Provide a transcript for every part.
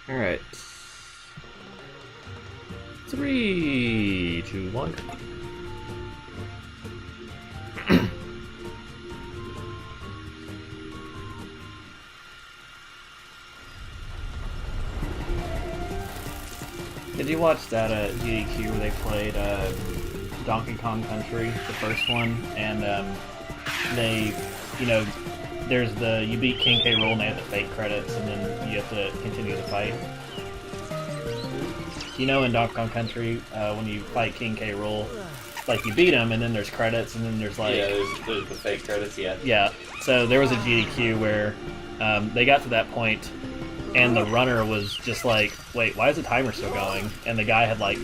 Alright. 3, 2, 1. Did you watch that GDQ where they played Donkey Kong Country, the first one, and they, you know, there's the you beat King K. Rool and they have the fake credits, and then you have to continue the fight. You know, in Donkey Kong Country, when you fight King K. Rool, like you beat him, and then there's credits, and then there's like there's the fake credits, yeah. Yeah. So there was a GDQ where they got to that point, and the runner was just like, "Wait, why is the timer still going?" And the guy had like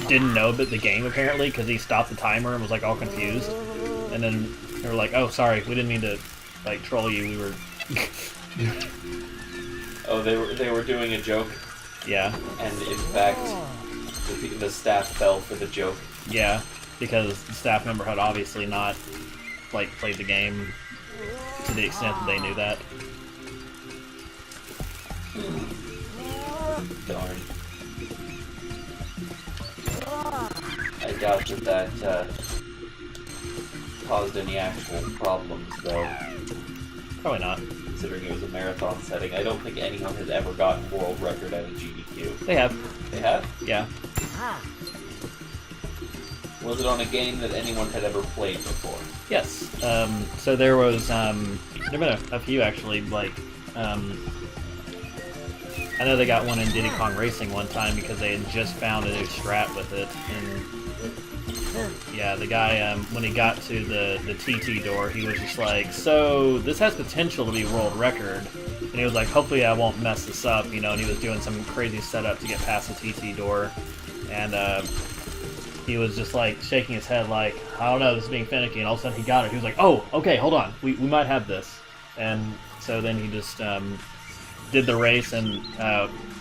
didn't know but the game apparently because he stopped the timer and was like all confused, and then they were like, "Oh, sorry, we didn't mean to like troll you. We were." Oh, they were doing a joke. Yeah. And in fact, the staff fell for the joke. Yeah, because the staff member had obviously not like played the game to the extent that they knew that. Darn. I doubt that caused any actual problems, though. Probably not. Considering it was a marathon setting, I don't think anyone has ever gotten world record at a GDQ. They have. They have? Yeah. Was it on a game that anyone had ever played before? Yes. So there was there've been a few actually. Like, I know they got one in Diddy Kong Racing one time because they had just found a new strat with it, and yeah, the guy when he got to the TT door, he was just like, "So this has potential to be world record," and he was like, "Hopefully I won't mess this up," you know. And he was doing some crazy setup to get past the TT door, and he was just like shaking his head like, "I don't know, this is being finicky," and all of a sudden he got it. He was like, "Oh, okay, hold on, we might have this," and so then he just did the race, and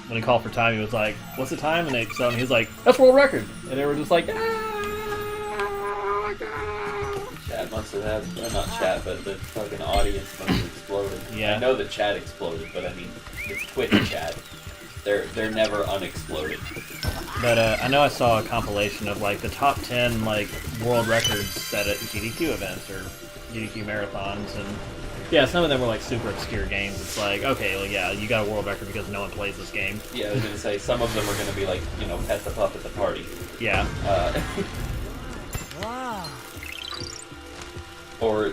when he called for time, he was like, "What's the time?" And he was like, "That's world record," and they were just like, "Ah!" Chat must have had, or not chat, but the fucking audience must have exploded. Yeah. I know that chat exploded, but I mean, it's Twitch chat. They're never unexploded. But I know I saw a compilation of like the top 10 like world records set at GDQ events or GDQ marathons, and yeah, some of them were like super obscure games. It's like, okay, well, yeah, you got a world record because no one plays this game. Yeah, I was gonna say some of them are gonna be like, you know, Pet the Pup at the party. Yeah. Or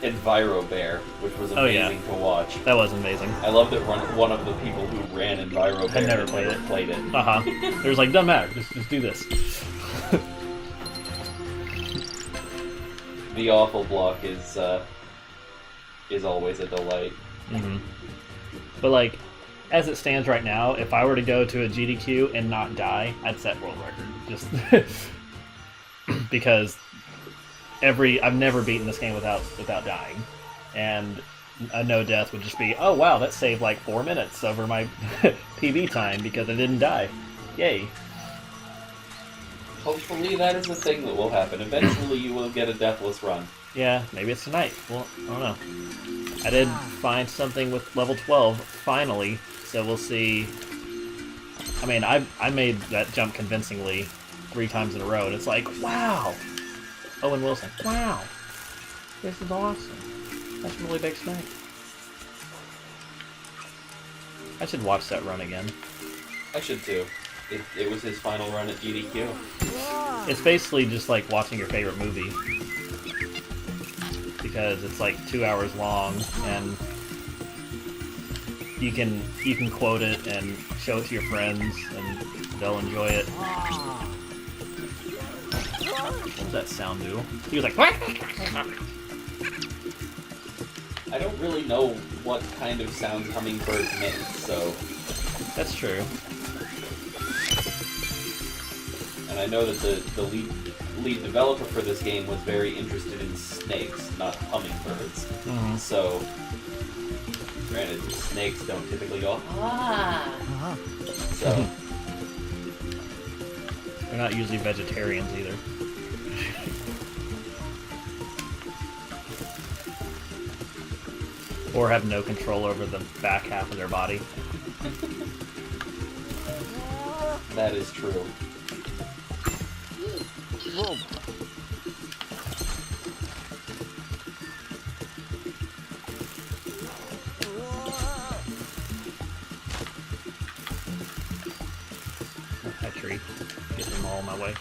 Enviro Bear, which was amazing to watch. That was amazing. I love that one of the people who ran Enviro Bear had never played it. There was like, doesn't matter, just do this. The awful block is always a delight. Mm-hmm. But like, as it stands right now, if I were to go to a GDQ and not die, I'd set world record. Just because I've never beaten this game without dying, and a no death would just be, oh wow, that saved like 4 minutes over my PB time because I didn't die. Yay. Hopefully that is a thing that will happen. Eventually you will get a deathless run. Yeah, maybe it's tonight. Well, I don't know. I did find something with level 12, finally, so we'll see. I mean, I made that jump convincingly 3 times in a row, and it's like, wow! Owen Wilson, wow! This is awesome. That's a really big snake. I should watch that run again. I should too. It was his final run at GDQ. It's basically just like watching your favorite movie. Because it's like 2 hours long, and you can quote it and show it to your friends, and they'll enjoy it. What does that sound do? He was like, what? I don't really know what kind of sound hummingbirds make, so... That's true. And I know that the lead developer for this game was very interested in snakes, not hummingbirds. Mm-hmm. So, granted, snakes don't typically go, ah! So... They're not usually vegetarians either. Or have no control over the back half of their body. That is true. That tree. Get them all in my way.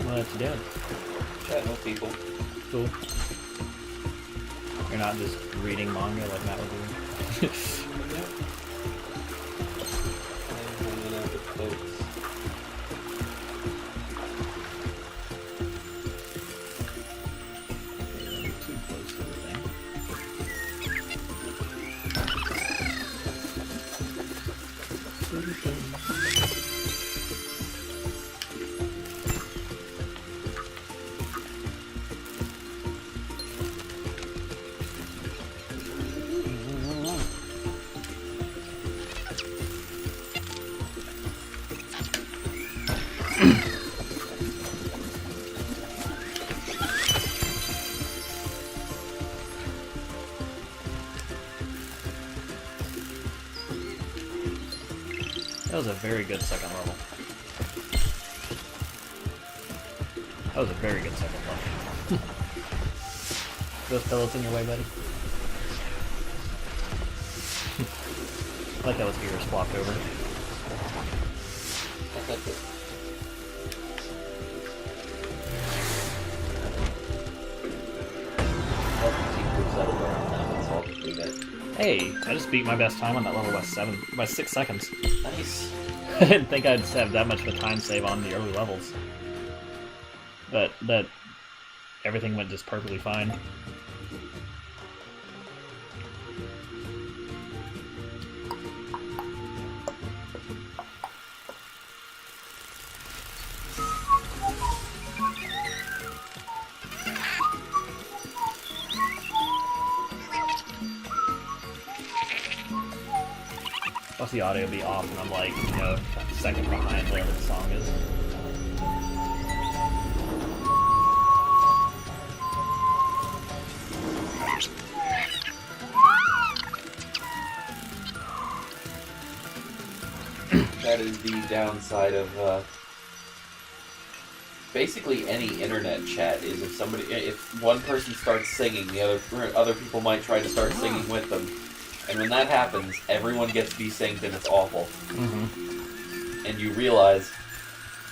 What you doing? Chatting with people. Cool. You're not just reading manga like Matt would do. Yep. I'm hanging out with folks. Too close to the thing. That was a very good second level. That was a very good second level. Those pellets in your way, buddy? I like how his ears flopped over. That's it. Hey, I just beat my best time on that level by 6 seconds. Nice. I didn't think I'd have that much of a time save on the early levels. But that everything went just perfectly fine. Plus the audio be off and I'm like, you know, a second behind whatever the song is. That is the downside of basically any internet chat. Is if one person starts singing, the other people might try to start singing with them, and when that happens, everyone gets desynced and it's awful. Mm-hmm. And you realize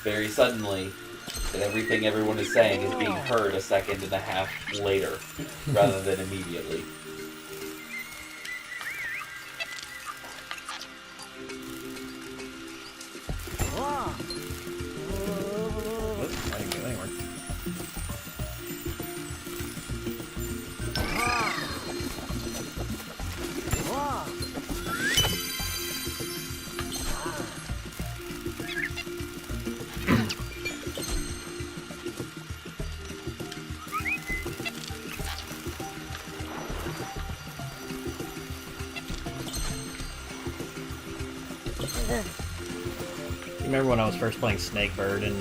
very suddenly that everything everyone is saying is being heard a second and a half later, rather than immediately. Whoops, I didn't go anywhere. You remember when I was first playing Snakebird and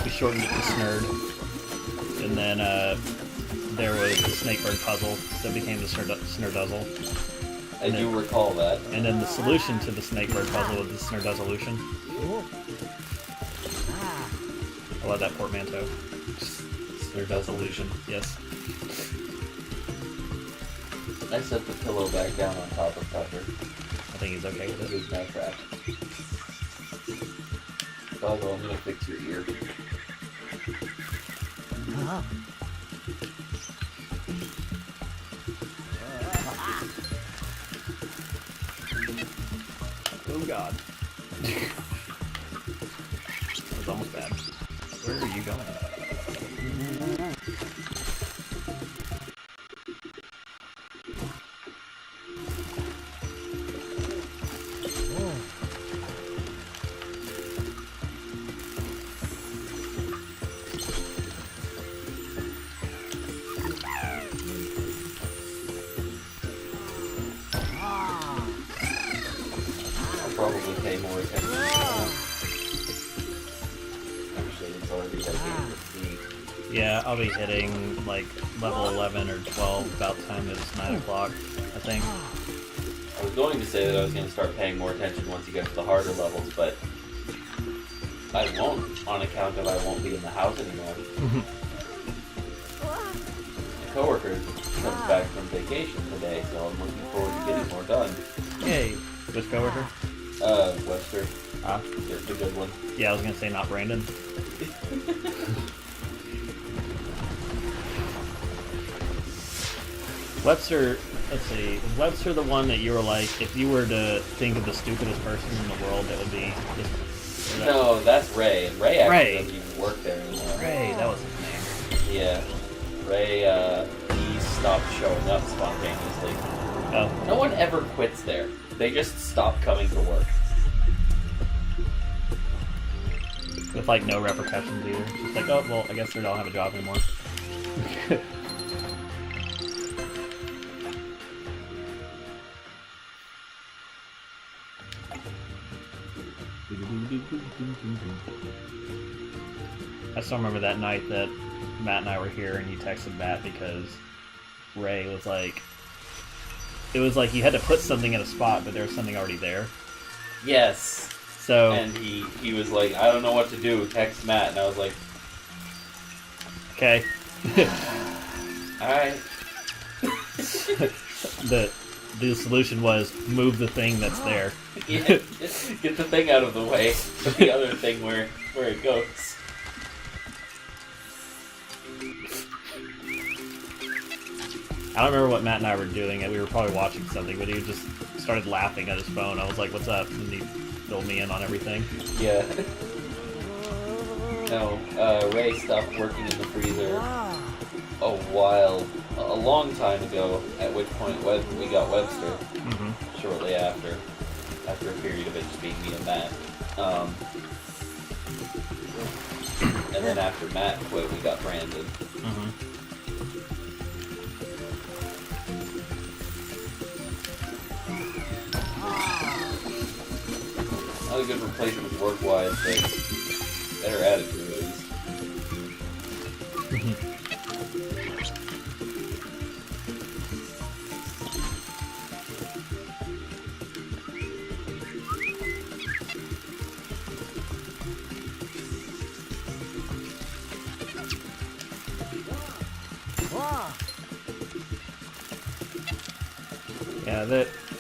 we shortened it to Snurd, and then there was the Snakebird puzzle that became the Snurduzzle. I do recall that. And then the solution to the Snakebird puzzle was the Snurduzzolution. I love that portmanteau. Snurduzzolution, yes. I set the pillow back down on top of Pepper. I think he's okay with it. He's now trapped. Doggo, I'm gonna fix your ear. Oh god. That was almost bad. Where are you going? more attention to that. Actually, it's already like 8:15. Yeah, I'll be hitting like level 11 or 12 about the time it's 9 o'clock, I think. I was going to say that I was going to start paying more attention once you get to the harder levels, but I won't, on account of I won't be in the house anymore. My coworker comes back from vacation today, so I'm looking forward to getting more done. Yay. Which coworker? Webster. Ah. The good one. Yeah, I was gonna say not Brandon. Webster, let's see, is Webster the one that you were like, if you were to think of the stupidest person in the world, that would be this? No, that's Ray. And Ray actually doesn't even work there anymore. Ray, that was his name. Yeah. Ray, he stopped showing up spontaneously. Oh. No one ever quits there. They just stop coming to work. With like no repercussions either. Just like, oh, well, I guess they don't have a job anymore. I still remember that night that Matt and I were here and you texted Matt because Ray was like, it was like you had to put something in a spot, but there was something already there. Yes. So. And he was like, I don't know what to do, text Matt. And I was like, okay. alright. The solution was move the thing that's there. Yeah, get the thing out of the way, put the other thing where it goes. I don't remember what Matt and I were doing. We were probably watching something, but he just started laughing at his phone. I was like, what's up? And he filled me in on everything. Yeah. No, Ray stopped working in the freezer a long time ago, at which point we got Webster, shortly after a period of it just being me and Matt. And then after Matt quit, we got Brandon. Not a good replacement work-wise, but better attitude at least. Yeah,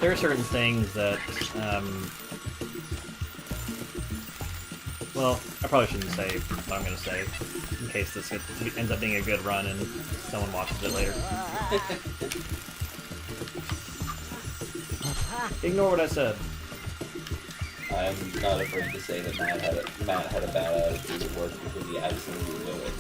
there are certain things that, well, I probably shouldn't say what I'm going to say, in case this ends up being a good run and someone watches it later. Ignore what I said. I'm not afraid to say that Matt had a bad attitude at work because he absolutely knew it.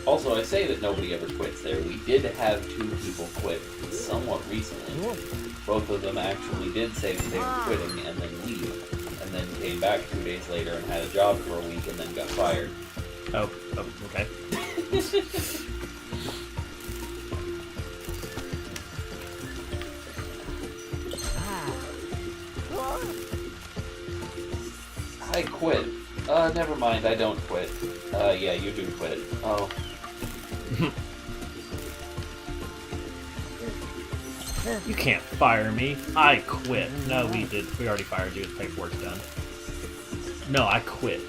Also, I say that nobody ever quits there. We did have 2 people quit somewhat recently. Both of them actually did say that they were quitting and then leave, and then came back 2 days later and had a job for a week and then got fired. Oh, okay. I quit. Never mind, I don't quit. Yeah, you do quit. Oh. You can't fire me. I quit. No, we already fired you. The paperwork's done. No, I quit.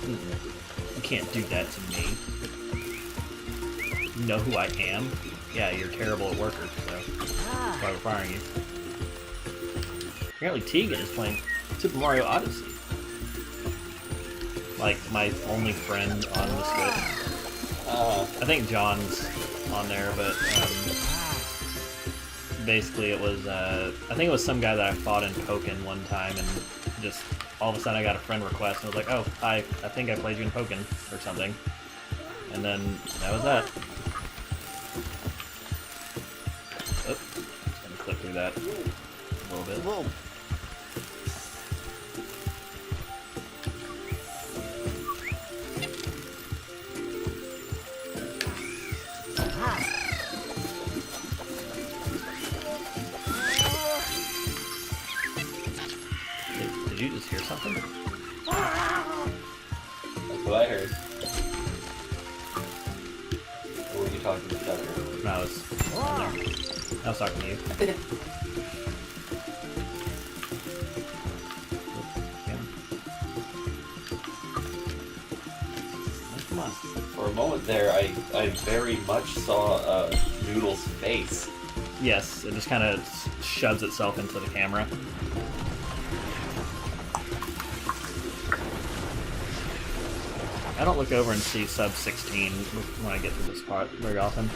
You can't do that to me. You know who I am? Yeah, you're terrible at worker, so that's why we're firing you. Apparently Tegan is playing Super Mario Odyssey. Like, my only friend on the Switch. I think John's on there, but basically it was, I think it was some guy that I fought in Pokken one time, and just all of a sudden I got a friend request, and I was like, oh, hi, I think I played you in Pokken, or something. And then that was that. Oh, just gonna click through that a little bit. Whoa. Did you just hear something? That's what I heard. Or were you talking to each other? No, I was talking to you. Yeah. Come on. For a moment there, I very much saw Noodle's face. Yes, it just kind of shoves itself into the camera. I don't look over and see sub 16 when I get to this part very often.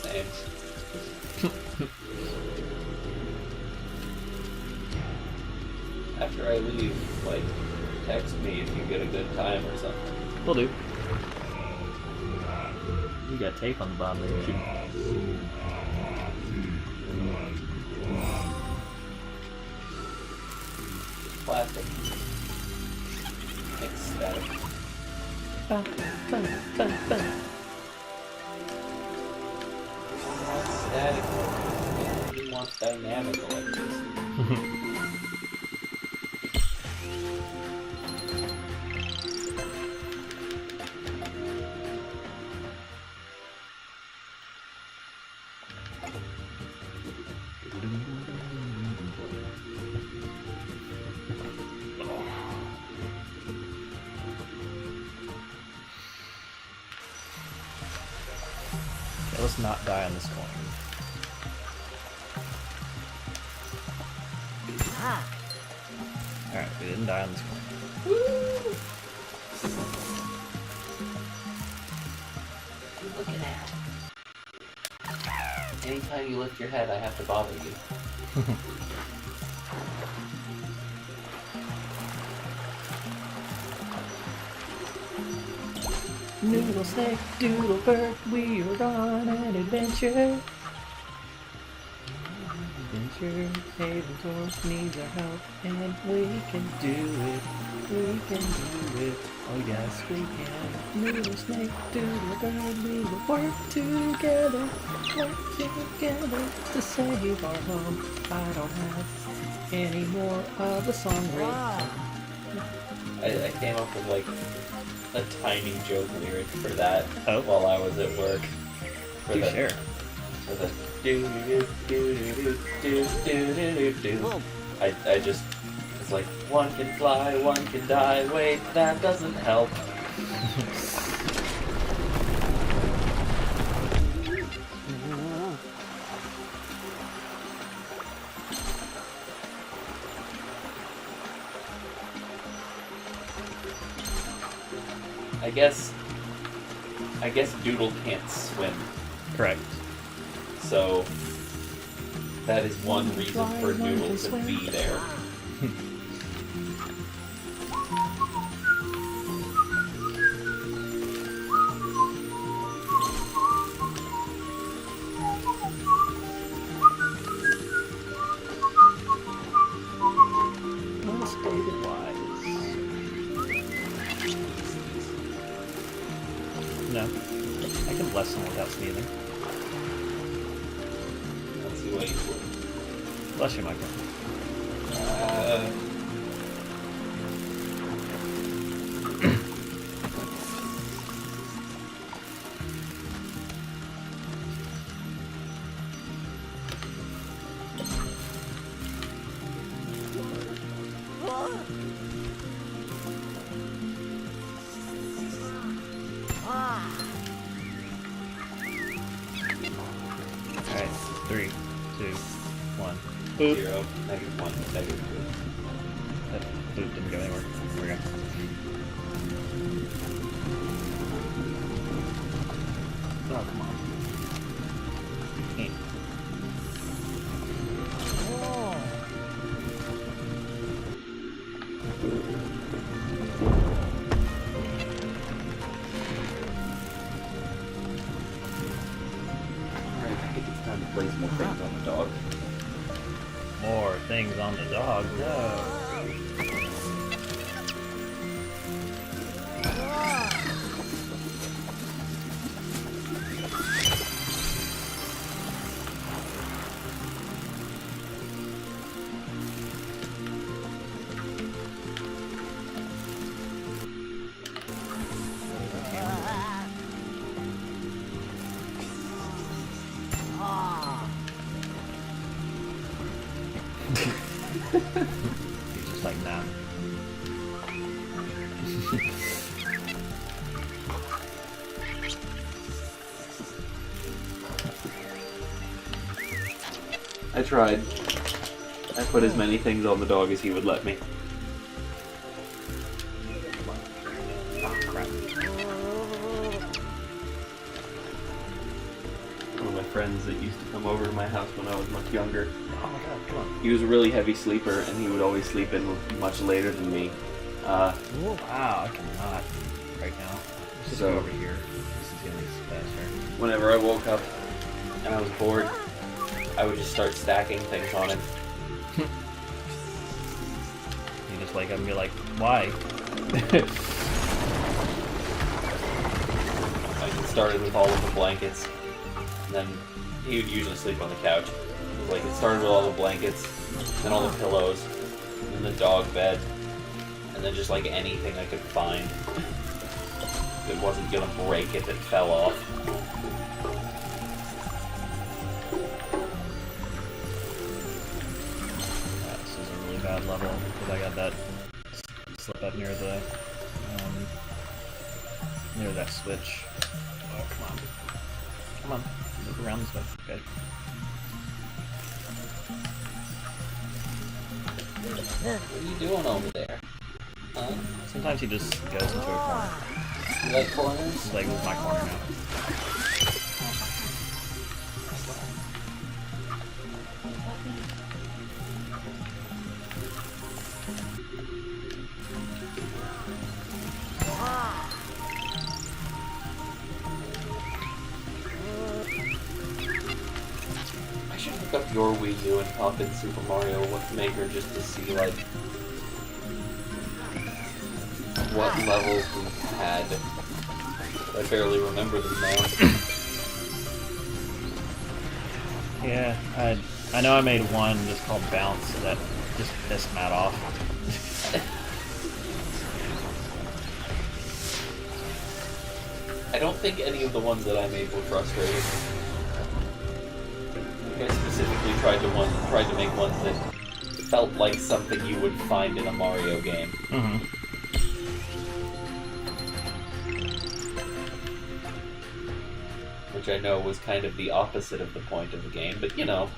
Same. After I leave, like, text me if you get a good time or something. Will do. You got tape on the bottom there. Plastic. Ecstatic. Bum, bum, bum, bum. Not static. He wants dynamic electricity. Okay, let's not die on this coin. Alright, we didn't die on this coin. Look at that. Anytime you lift your head, I have to bother you. Noodle snake, doodle bird, we are on an adventure. Adventure, Haventor needs our help, and we can do it. We can do it. Oh yes, we can. Noodle snake, doodle bird, we will work together to save our home. I don't have any more of the song written. I came up with like a tiny joke lyric for that while I was at work. For Do share. For the do do do do do do do do. I just it's like one can fly, one can die. Wait, that doesn't help. I guess Doodle can't swim. Correct. So that is one reason for Doodle to be there. Well stated wise. No. I can bless someone without sneezing. Let's see what he's doing. Bless you, Michael. Alright, 3, 2, 1. Boop. 0, -1, -2. That boop didn't go anywhere. There we go. Oh, come on. Can't. Alright, I think it's time to place more things on the dog. More things on the dog. No. He's just like, nah. I tried. I put as many things on the dog as he would let me. Oh, crap. One of my friends that used to come over to my house when I was much younger. Oh my god, come on. He was a really heavy sleeper, and he would always sleep in much later than me. Wow, I cannot right now. Let's just So- go over here. This is gonna be faster. Whenever I woke up and I was bored, I would just start stacking things on him. You just wake up and be like, why? Like, it started with all of the blankets, and then he would usually sleep on the couch. Like, it started with all the blankets, then all the pillows, and the dog bed, and then just like anything I could find that wasn't gonna break if it fell off. This is a really bad level because I got that slip up near the near that switch. Oh, come on, move around this way. Okay. What are you doing over there? Huh? Sometimes he just goes into a corner. You like corners? He's like, this is my corner now. I should hook up your Wii U and pop in Super Mario Maker just to see, like, what levels we had. I barely remember them now. Yeah, I know I made one just called Bounce that just pissed Matt off. I don't think any of the ones that I made were frustrating. I specifically tried to make ones that felt like something you would find in a Mario game. Mm-hmm. Which I know was kind of the opposite of the point of the game, but you know.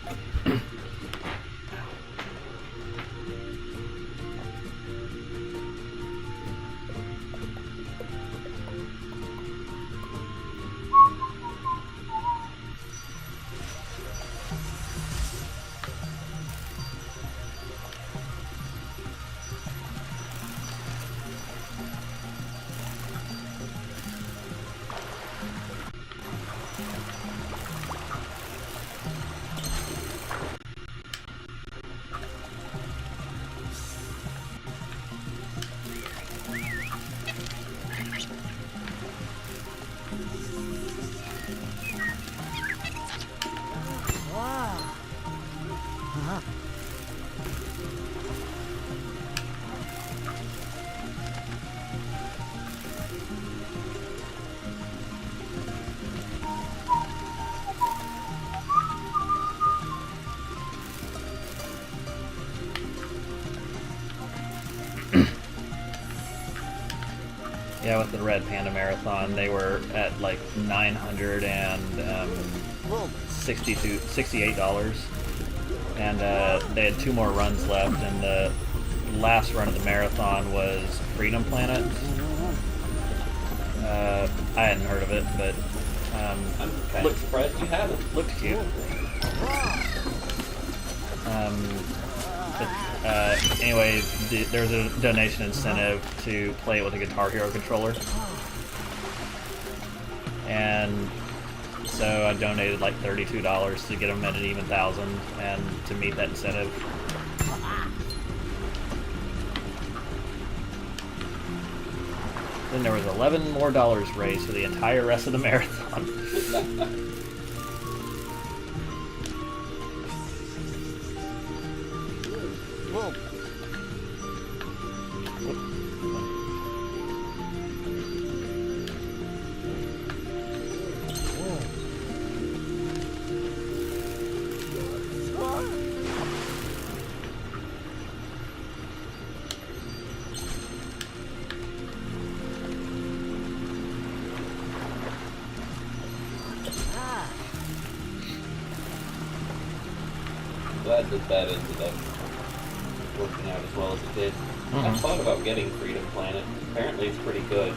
Yeah, with the Red Panda Marathon, they were at like $968, and they had 2 more runs left, and the last run of the marathon was Freedom Planet. I hadn't heard of it, but I'm kind of surprised you haven't. looked cute. Anyway, there's a donation incentive to play it with a Guitar Hero controller. And so I donated like $32 to get them at an even 1,000 and to meet that incentive. Then there was $11 more raised for the entire rest of the marathon. glad that that ended up working out as well as it did. I thought about getting Freedom Planet. Apparently it's pretty good.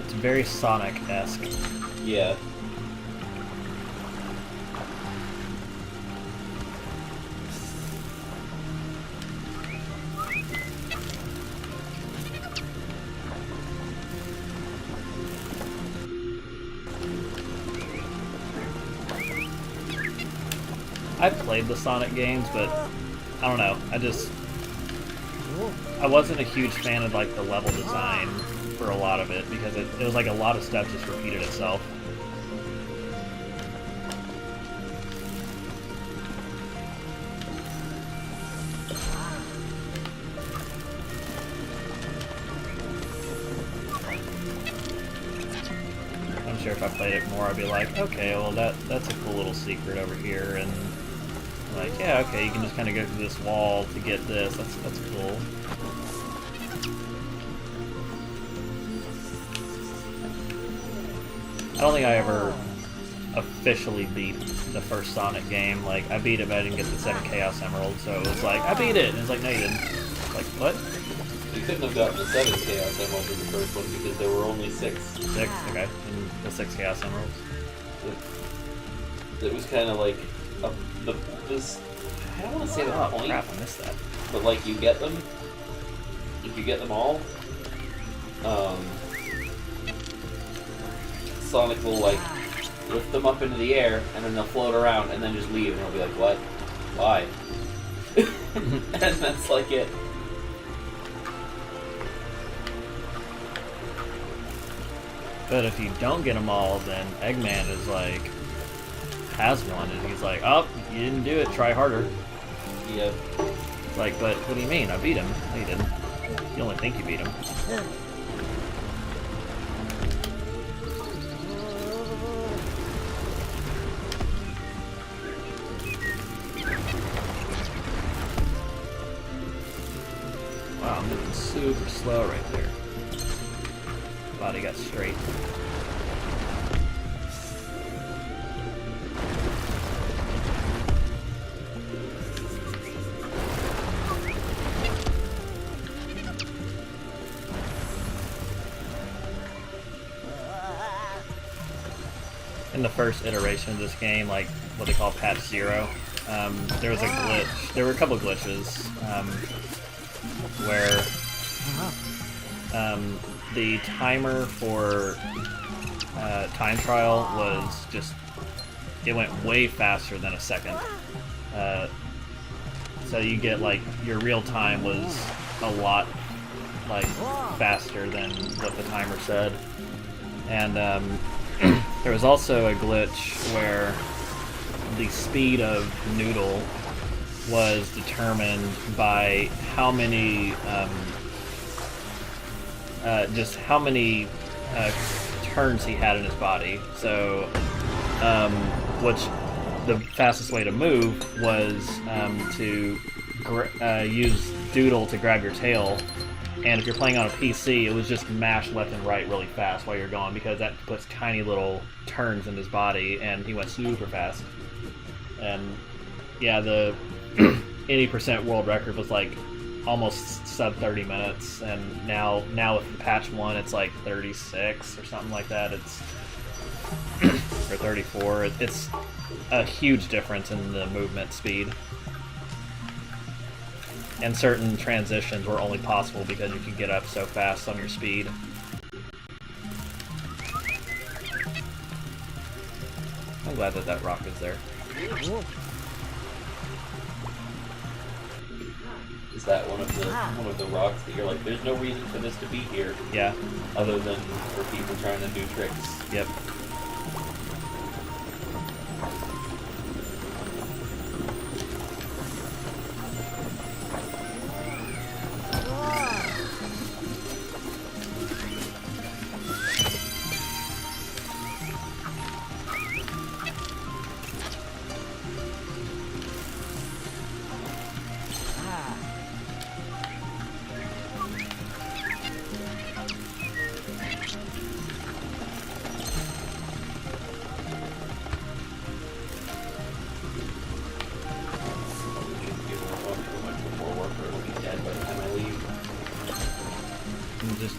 It's very Sonic-esque. Yeah. I've played the Sonic games, but I don't know. I wasn't a huge fan of like the level design for a lot of it because it was like a lot of stuff just repeated itself. I'm sure if I played it more, I'd be like, okay, well that's a cool little secret over here, and like, yeah, okay, you can just kind of go through this wall to get this. That's cool. I don't think I ever officially beat the first Sonic game. Like, I beat it, but I didn't get the 7 Chaos Emeralds, so it was like, I beat it! And it's like, no, you didn't. Like, what? You couldn't have gotten the 7 Chaos Emeralds in the first one because there were only 6. 6? Okay. And the 6 Chaos Emeralds. It was kind of like this. I don't want to say the Oh, point. crap, I missed that. But like you get them, if you get them all, Sonic will like lift them up into the air and then they'll float around and then just leave and he'll be like, what? Why? And that's like it. But if you don't get them all, then Eggman is like, has one, and he's like, oh, you didn't do it, try harder. Yeah. It's like, but what do you mean? I beat him. No, you didn't. You only think you beat him. Wow, I'm moving super slow right there. Body got straight. In the first iteration of this game, like what they call patch 0, there was a glitch. There were a couple glitches where the timer for time trial was just, it went way faster than a second. So you get like your real time was a lot like faster than what the timer said, and there was also a glitch where the speed of Noodle was determined by how many just how many turns he had in his body. So, which the fastest way to move was to use Doodle to grab your tail. And if you're playing on a PC, it was just mash left and right really fast while you're going, because that puts tiny little turns in his body, and he went super fast. And yeah, the 80% world record was like almost sub 30 minutes, and now with patch 1 it's like 36 or something like that. It's or 34. It's a huge difference in the movement speed. And certain transitions were only possible because you could get up so fast on your speed. I'm glad that that rock is there. Is that one of the rocks that you're like, there's no reason for this to be here? Yeah. Other than for people trying to do tricks. Yep.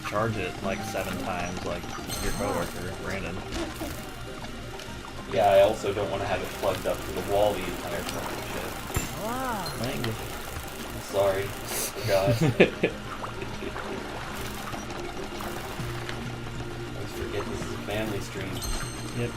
charge it like 7 times like your coworker, Brandon. Yeah, I also don't want to have it plugged up to the wall the entire fucking shit. Language. Sorry. Forgot. Always forget this is a family stream. Yep.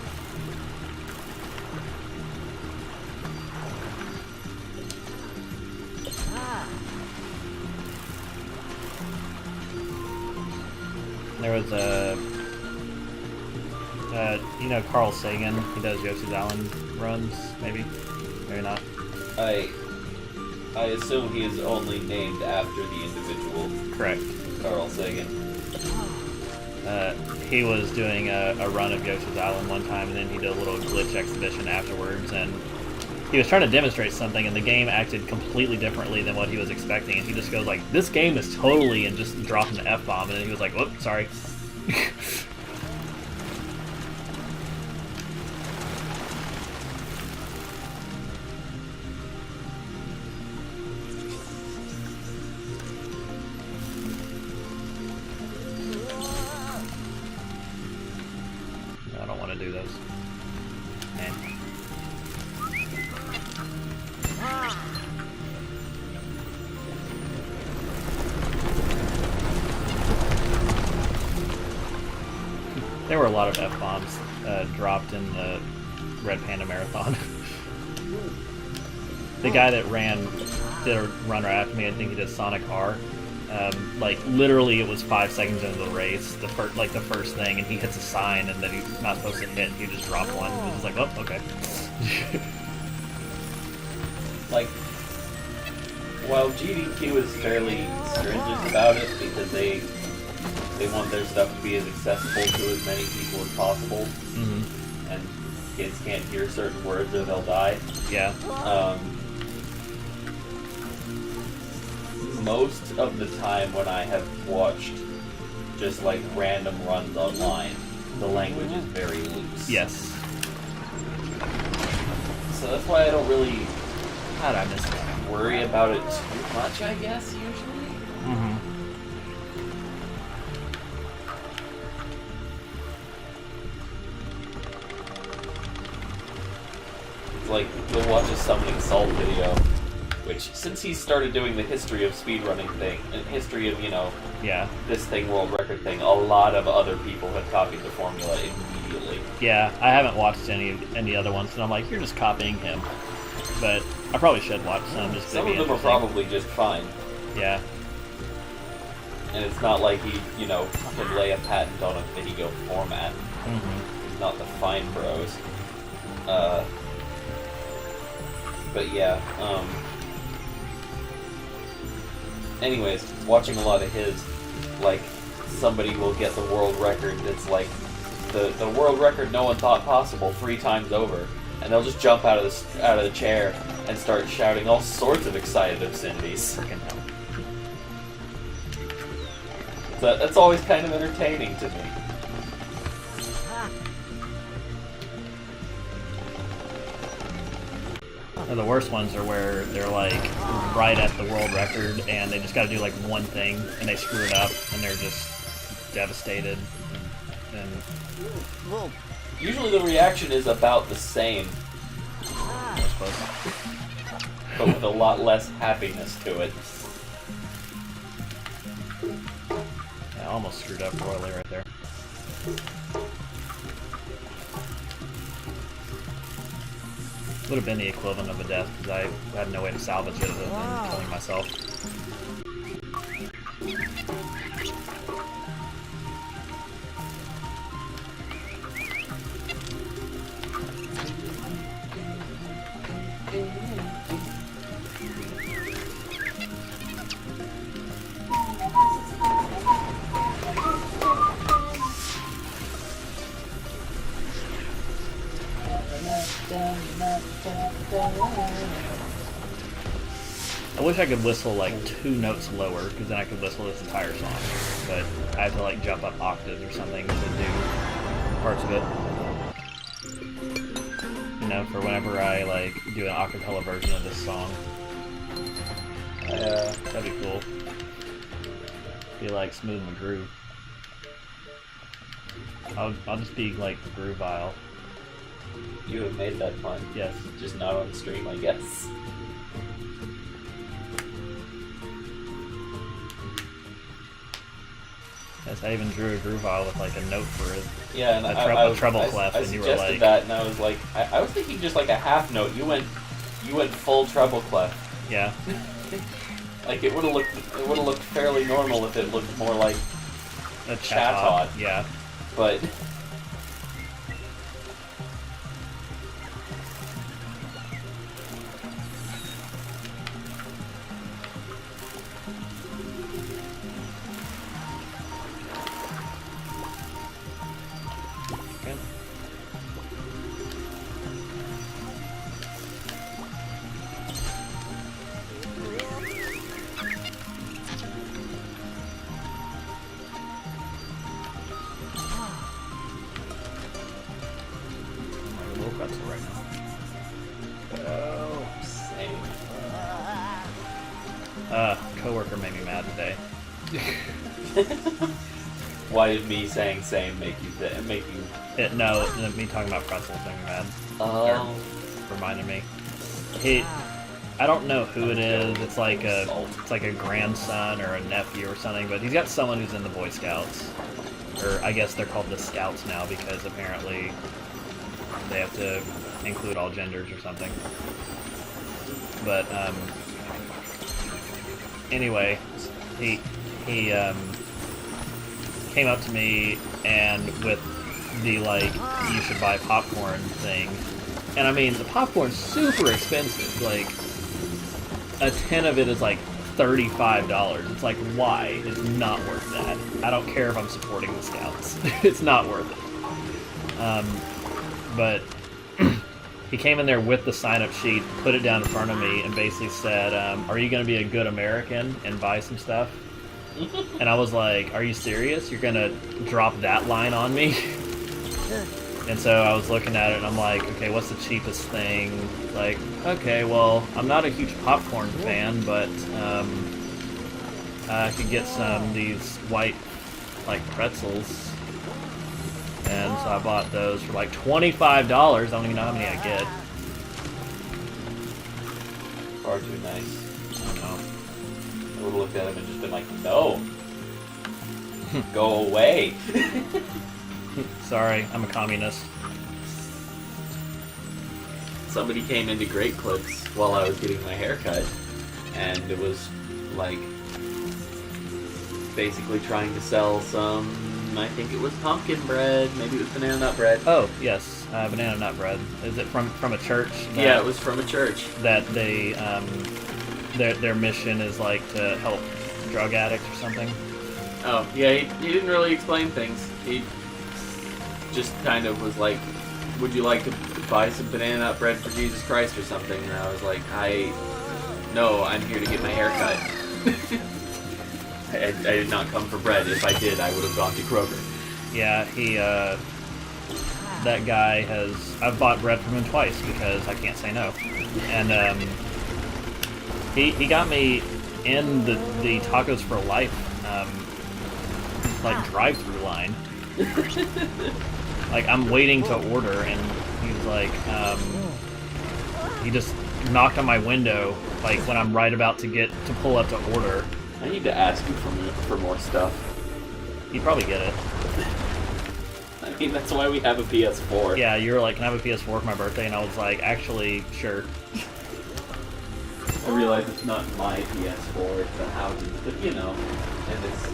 There was a, you know, Carl Sagan. He does Yoshi's Island runs, maybe, maybe not. I assume he is only named after the individual. Correct. Carl Sagan. He was doing a run of Yoshi's Island one time, and then he did a little glitch exhibition afterwards, and he was trying to demonstrate something, and the game acted completely differently than what he was expecting, and he just goes like, "This game is totally," and just dropping the F-bomb, and then he was like, "Whoop, sorry." I don't want to do those. Man. There were a lot of F-bombs dropped in the Red Panda Marathon. The guy that did a run right after me, I think he did Sonic R. Like literally, it was 5 seconds into the race, the first thing, and he hits a sign, and then he's not supposed to hit. He just dropped one. It was like, oh, okay. Like, while GDQ is fairly stringent about it because they want their stuff to be as accessible to as many people as possible, and kids can't hear certain words or they'll die. Yeah. Most of the time when I have watched just like random runs online, the language is very loose. Yes. So that's why I don't really How did I miss that? worry about it too much, I guess, usually. It's like, you'll watch a Summoning Salt video, which, since he started doing the history of speedrunning thing, and history of, you know, Yeah. this thing, world record thing, a lot of other people have copied the formula immediately. Yeah, I haven't watched any other ones, and I'm like, you're just copying him. But I probably should watch some. Just to Some be of them are interesting. probably just fine, Yeah. and it's not like he, you know, can lay a patent on a video format. He's not the fine bros. But yeah, anyways, watching a lot of his, like, somebody will get the world record that's like the world record no one thought possible 3 times over, and they'll just jump out of the chair and start shouting all sorts of excited obscenities. Freaking hell. That's always kind of entertaining to me. The worst ones are where they're like right at the world record and they just got to do like one thing and they screw it up and they're just devastated. And Usually the reaction is about the same, I suppose. but with a lot less happiness to it. I almost screwed up royally right there. Would have been the equivalent of a death because I had no way to salvage it other than killing myself. I wish I could whistle like 2 notes lower, because then I could whistle this entire song. But I have to like jump up octaves or something to do parts of it. You know, for whenever I like do an acapella version of this song. That'd be cool. Be like smooth and groove. I'll just be like Groovile. You have made that fun. Yes. Just not on stream, I guess. Yes, I even drew a Groovile with like a note for it. Yeah, and a treble clef, and you were suggested like, that, and I was like, I was thinking just like a half note. You went full treble clef. yeah. Like it would have looked fairly normal if it looked more like A Chatod. Yeah. But Okay. I'm a little pretzel right now. oh, same. Coworker made me mad today. Why did me saying same make you? No, me talking about pretzels made me mad. Oh. Reminded me. I don't know who it is. It's like a grandson or a nephew or something, but he's got someone who's in the Boy Scouts. Or I guess they're called the Scouts now because apparently they have to include all genders or something. But anyway, he came up to me and with the like you should buy popcorn thing. And I mean the popcorn's super expensive. Like a tin of it is like $35. It's like, why? It's not worth that. I don't care if I'm supporting the Scouts. It's not worth it. But he came in there with the sign-up sheet, put it down in front of me, and basically said, are you going to be a good American and buy some stuff? And I was like, are you serious? You're going to drop that line on me? And so I was looking at it, and I'm like, okay, what's the cheapest thing? Like, okay, well, I'm not a huge popcorn fan, but I could get these white, like, pretzels. And so I bought those for like $25. I don't even know how many I get. Far too nice. I don't know. I would have looked at him and just been like, no. Go away. Sorry, I'm a communist. Somebody came into Great Clips while I was getting my hair cut, and it was like basically trying to sell some, I think it was pumpkin bread, maybe it was banana nut bread. Oh, yes, banana nut bread. Is it from a church? Yeah, it was from a church. That they, their mission is like to help drug addicts or something? Oh, yeah, he didn't really explain things. He just kind of was like, would you like to buy some banana nut bread for Jesus Christ or something? And I was like, no, I'm here to get my hair cut. I did not come for bread. If I did, I would have gone to Kroger. Yeah, that guy I've bought bread from him twice because I can't say no. And he got me in the Tacos for Life like drive-through line. Like I'm waiting to order, and he's like, he just knocked on my window like when I'm right about to pull up to order. I need to ask you for more stuff. You'd probably get it. I mean, that's why we have a PS4. Yeah, you were like, can I have a PS4 for my birthday? And I was like, actually, sure. I realize it's not my PS4, it's the house's, but you know, and it's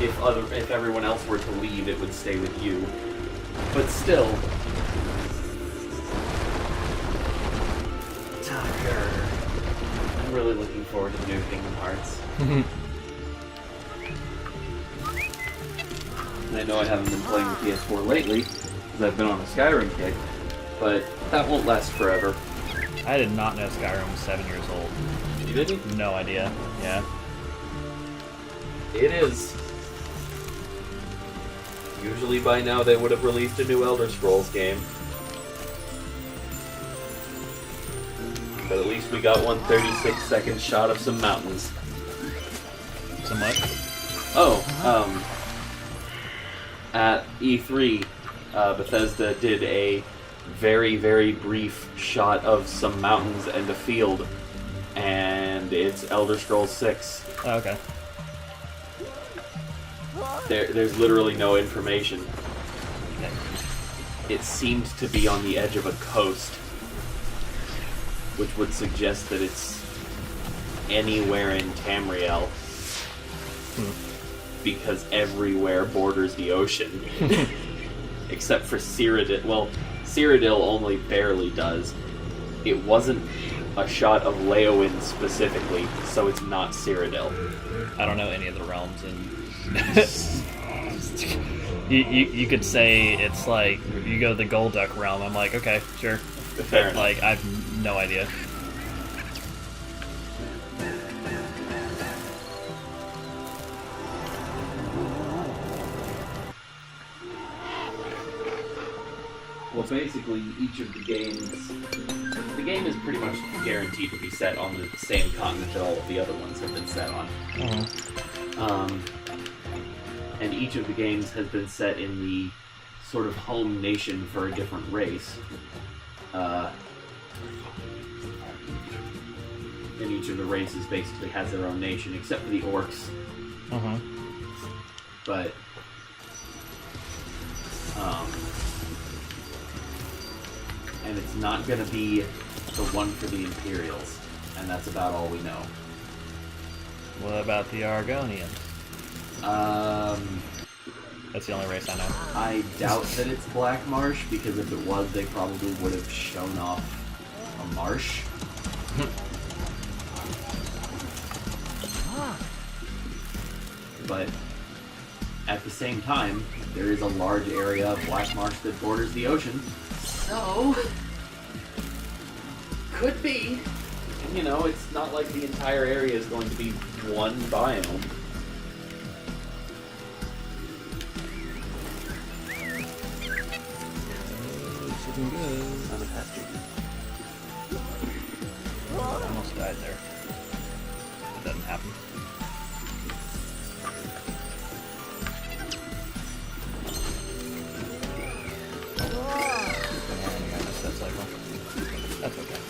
if everyone else were to leave, it would stay with you. But still. Tucker. I'm really looking forward to the new Kingdom Hearts. And I know I haven't been playing the PS4 lately, because I've been on a Skyrim kick, but that won't last forever. I did not know Skyrim was 7 years old. You didn't? No idea. Yeah. It is. Usually by now they would have released a new Elder Scrolls game. But at least we got one 36-second shot of some mountains. So much? Oh, at E3, Bethesda did a very, very brief shot of some mountains and a field, and it's Elder Scrolls 6. Oh, okay. There's literally no information. Okay. It seemed to be on the edge of a coast, which would suggest that it's anywhere in Tamriel, because everywhere borders the ocean, except for Cyrodiil. Well, Cyrodiil only barely does. It wasn't a shot of Leowen specifically, so it's not Cyrodiil. I don't know any of the realms, and you could say it's like you go to the Golduck realm. I'm like, okay, sure. Fair enough. Like, I have no idea. Well, basically, each of the game is pretty much guaranteed to be set on the same continent that all of the other ones have been set on. And each of the games has been set in the sort of home nation for a different race. And each of the races basically has their own nation, except for the orcs. But and it's not going to be the one for the Imperials, and that's about all we know. What about the Argonians? That's the only race I know. I doubt that it's Black Marsh, because if it was, they probably would have shown off a marsh. But at the same time, there is a large area of Black Marsh that borders the ocean. So, could be. You know, it's not like the entire area is going to be one biome. Looking good. On the pasture. Almost died there. It doesn't happen. That's okay.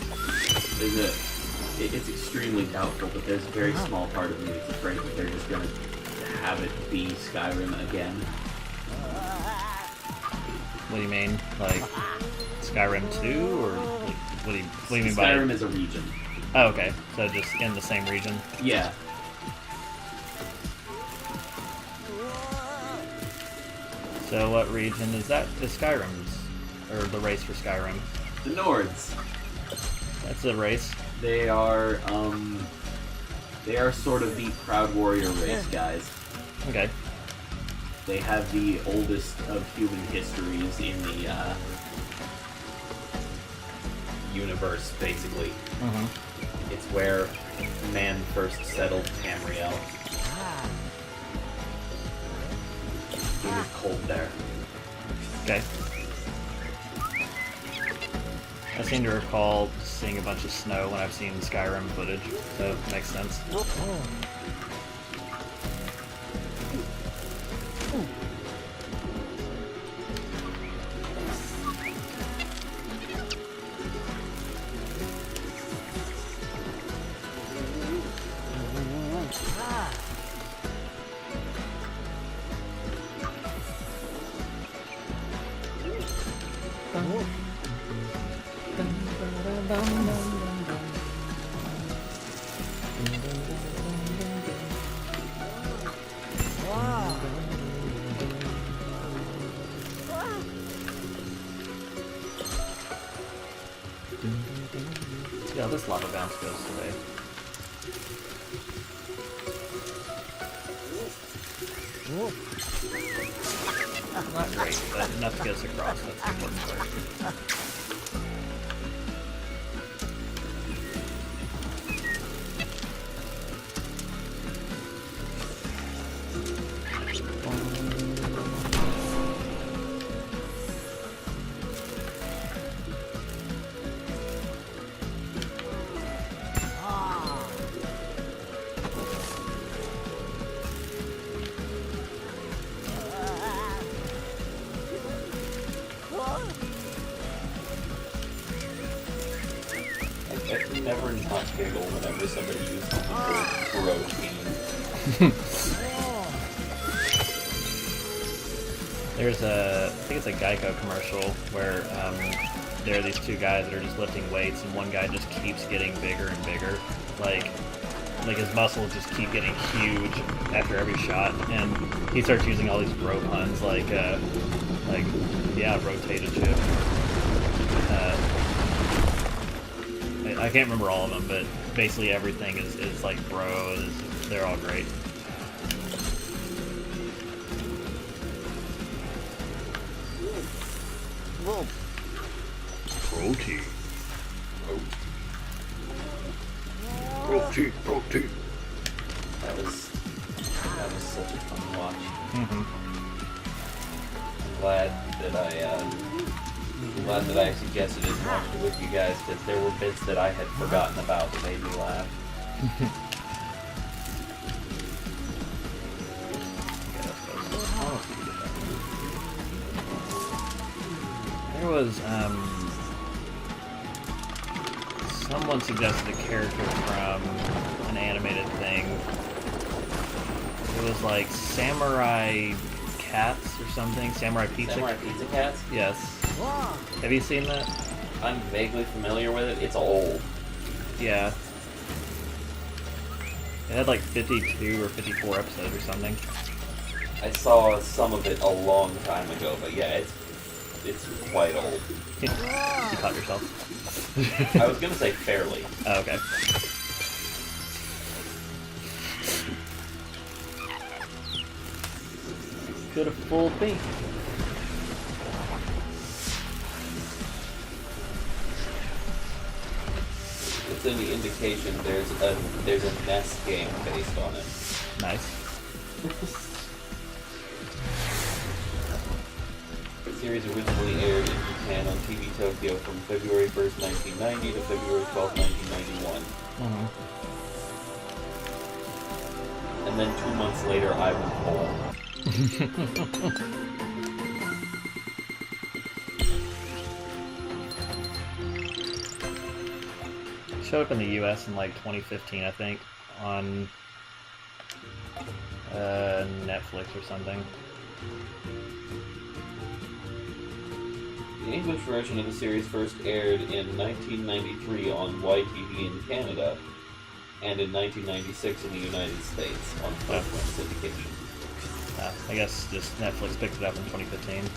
It's extremely doubtful, but there's a very small part of me that's afraid that they're just going to have it be Skyrim again. What do you mean? Like Skyrim 2? Or what do you mean by Skyrim is a region. Oh, okay. So just in the same region? Yeah. So what region is that? The Skyrim's? Or the race for Skyrim? The Nords. That's a race. They are sort of the Proud Warrior race guys. Okay. They have the oldest of human histories in the universe, basically. It's where man first settled Tamriel. It was cold there. Okay. I seem to recall seeing a bunch of snow when I've seen Skyrim footage, so it makes sense. See how this lava bounce goes today. Not great, but enough to get us across. That's the important part. I can never not giggle whenever somebody uses the word protein. There's a, I think it's a Geico commercial where there are these two guys that are just lifting weights, and one guy just keeps getting bigger and bigger. Like his muscles just keep getting huge after every shot, and he starts using all these bro puns like yeah, rotated chip. I can't remember all of them, but basically everything is like bro. They're all great. Protein. Protein. That was such a fun watch. Mm-hmm. Glad that I actually guessed it and watched it with you guys, because there were bits that I had forgotten about that made me laugh. There was someone suggested a character from an animated thing. It was like Samurai Cats or something. Samurai Pizza. Samurai Pizza Cats? Yes. Have you seen that? I'm vaguely familiar with it. It's old. Yeah. It had like 52 or 54 episodes or something. I saw some of it a long time ago, but yeah, it's quite old. You caught yourself. I was gonna say fairly. Oh, okay. Could have fooled me. It's in the indication there's a NES game based on it. Nice. The series originally aired in Japan on TV Tokyo from February 1st, 1990 to February 12th, 1991. Mm-hmm. And then 2 months later, I was born. Showed up in the US in like 2015, I think, on Netflix or something. The English version of the series first aired in 1993 on YTV in Canada, and in 1996 in the United States on Fundraising syndication. I guess just Netflix picked it up in 2015.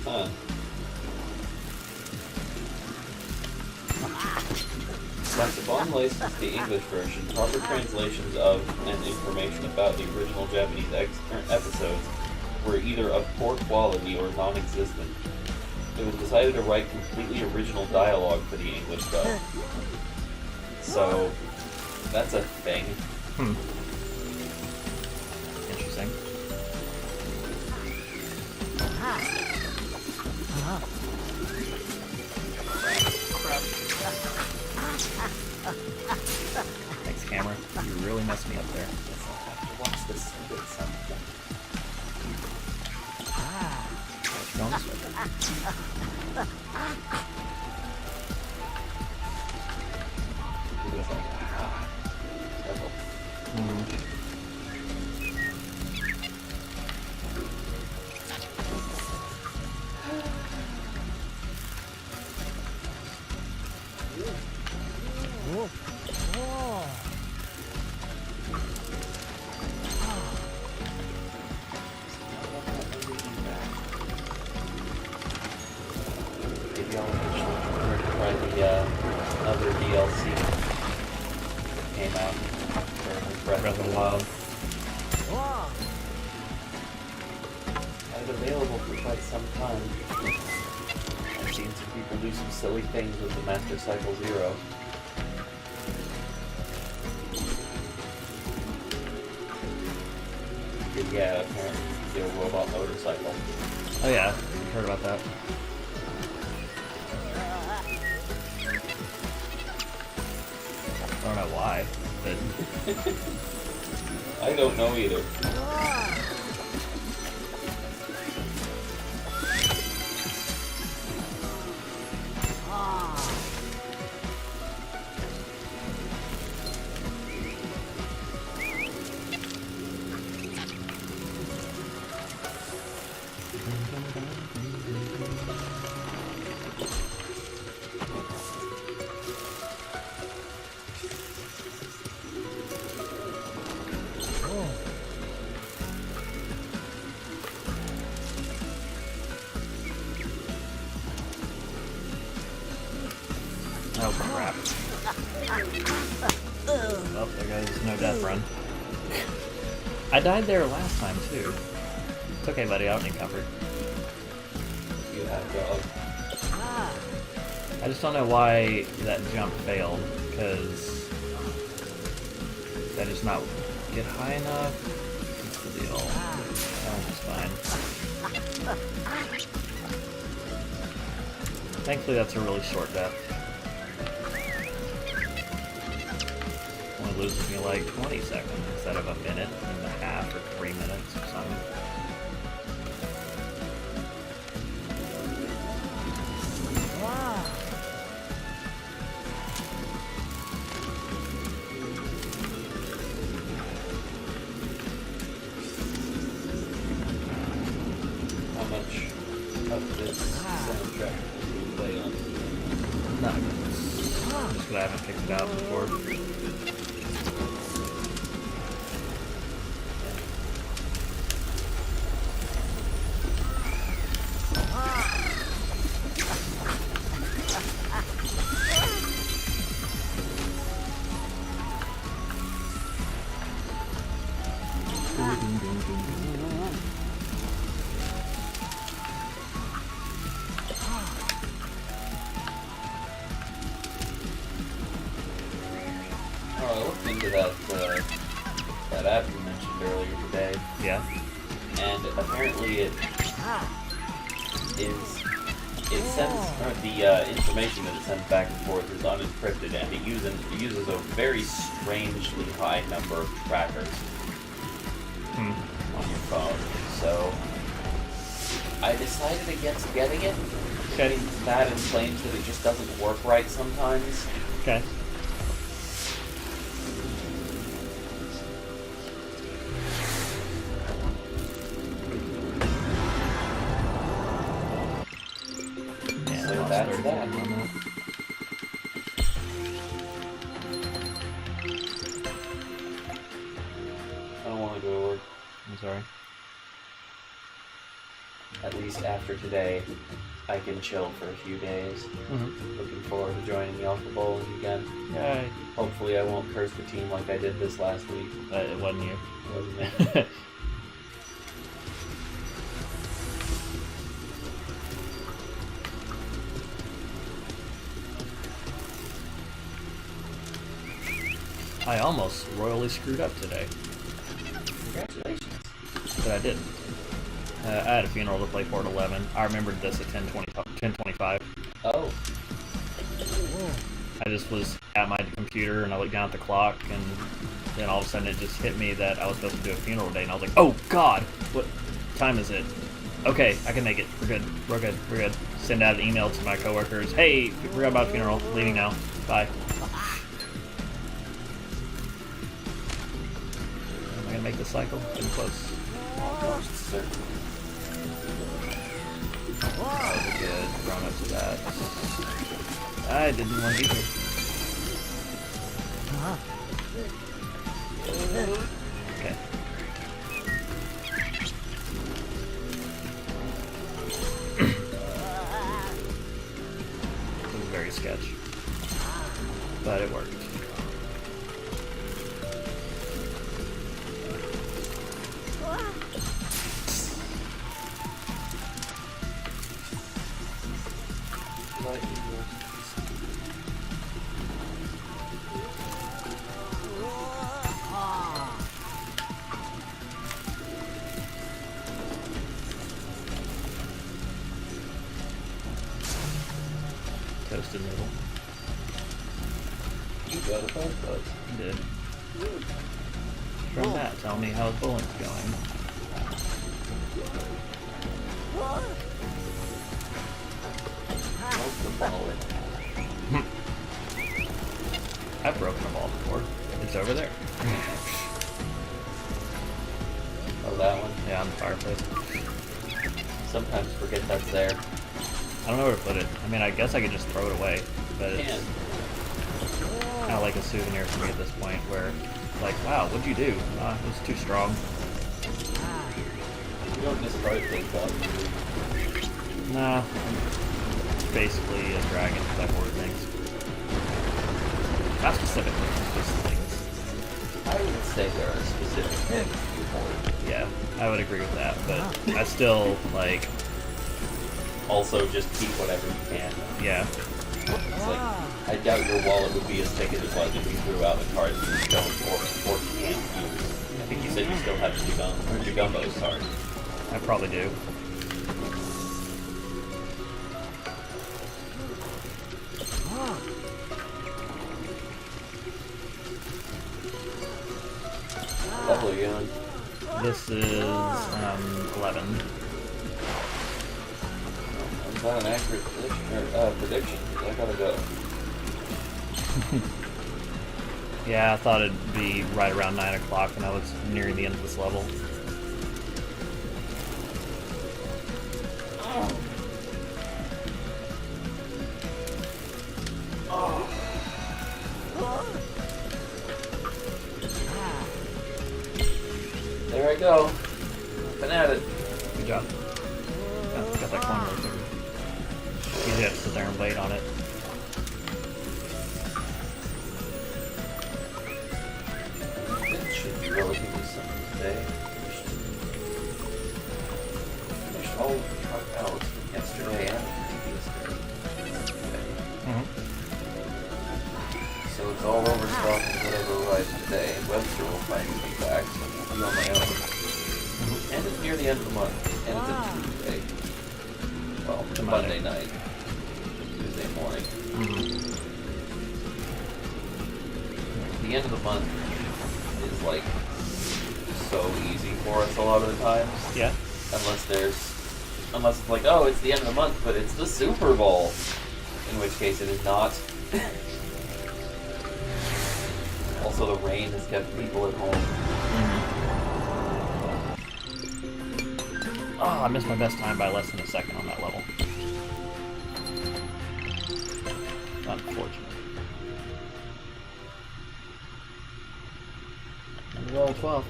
Huh. Saxophone licensed the English version. Proper translations of and information about the original Japanese episodes were either of poor quality or non-existent. It was decided to write completely original dialogue for the English dub. So, that's a thing. Interesting. Thanks, camera. You really messed me up there. I'll have to watch this at some point. Going this way. It was like, several. Maybe I'll eventually try the other DLC that came out during Breath of the Wild. Had it available for quite some time. people do some silly things with the Master Cycle Zero. Yeah, apparently you can do a robot motorcycle. Oh yeah, I've heard about that. I don't know why, but... I don't know either. Oh crap. Oh, there goes no death run. I died there last time too. It's okay, buddy, I don't need comfort. You have dog. I just don't know why that jump failed, because did I just not get high enough? What's the deal? That one's fine. Thankfully that's a really short death. Only loses me like 20 seconds instead of a minute and a half or 3 minutes or something. How much of this soundtrack do you play on? Not good. Just 'cause I haven't picked it out before. Oh, I looked into that app you mentioned earlier today, Yeah. and apparently it sends, or the information that it sends back and forth is unencrypted, and it uses a very strangely high number of trackers on your phone. So I decided against getting it. Okay. That and claims that it just doesn't work right sometimes. Okay. Yeah, So lost that's 30 that. seconds on that. I don't want to go to work. I'm sorry. At least after today, I can chill for a few days. Looking forward to joining y'all for bowling again. Yay. Hopefully I won't curse the team like I did this last week. It wasn't you. Wasn't it? I almost royally screwed up today, Congratulations. but I didn't. I had a funeral to play for at 11. I remembered this at 10:25. Oh. I just was at my computer and I looked down at the clock, and then all of a sudden it just hit me that I was supposed to do a funeral today, and I was like, oh god, what time is it? Okay, I can make it. We're good. We're good. We're good. Send out an email to my coworkers. Hey, forgot about funeral. Leaving now. Bye. Am I gonna make the cycle? Getting close. Almost certain. Oh, we're good. Grown up to that. I didn't want to be here. Okay. It was very sketch, but it worked. Toasted noodle. You got a buzz buzz. You did. From that, tell me how bowling's going. How's the ball? I've broken a ball before. It's over there. Oh, that one? Yeah, on the fireplace. Sometimes forget that's there. I don't know where to put it. I mean, I guess I could just throw it away, but You it's can. kind of like a souvenir for me at this point, where it's like, wow, what'd you do? It was too strong. You don't discard things up. Nah, I'm basically a dragon because I hoard things. Not specifically, just things. I would say there are specific things you hoard. Yeah, I would agree with that, but I still, like, Also, just keep whatever you can. yeah. It's like, I doubt your wallet would be as thick as it was if you threw out the cards you don't or can't use. I think you said you still have Jugumbo's card. I probably do. Level are you on? This is 11. Is that an accurate prediction? 'Cause I gotta go. Yeah, I thought it'd be right around 9 o'clock when I was nearing the end of this level. There I go. Been at it. Good job. Yeah, got that coin really quick. You have to sit there and wait on it. It should be relatively simple today. Finished all of the truck out yesterday and the previous day. Mm-hmm. So it's all overstocked and whatever arrives today. Webster will finally be back, so I'll be on my own. And it's near the end of the month. And it's a Tuesday. Well, It's a Monday Monday. night. Tuesday morning. Mm-hmm. The end of the month is like so easy for us a lot of the times. Yeah. Unless it's like, oh, it's the end of the month, but it's the Super Bowl. In which case it is not. Also, the rain has kept people at home. Oh, I missed my best time by less than a second on that level. Unfortunate. Level 12.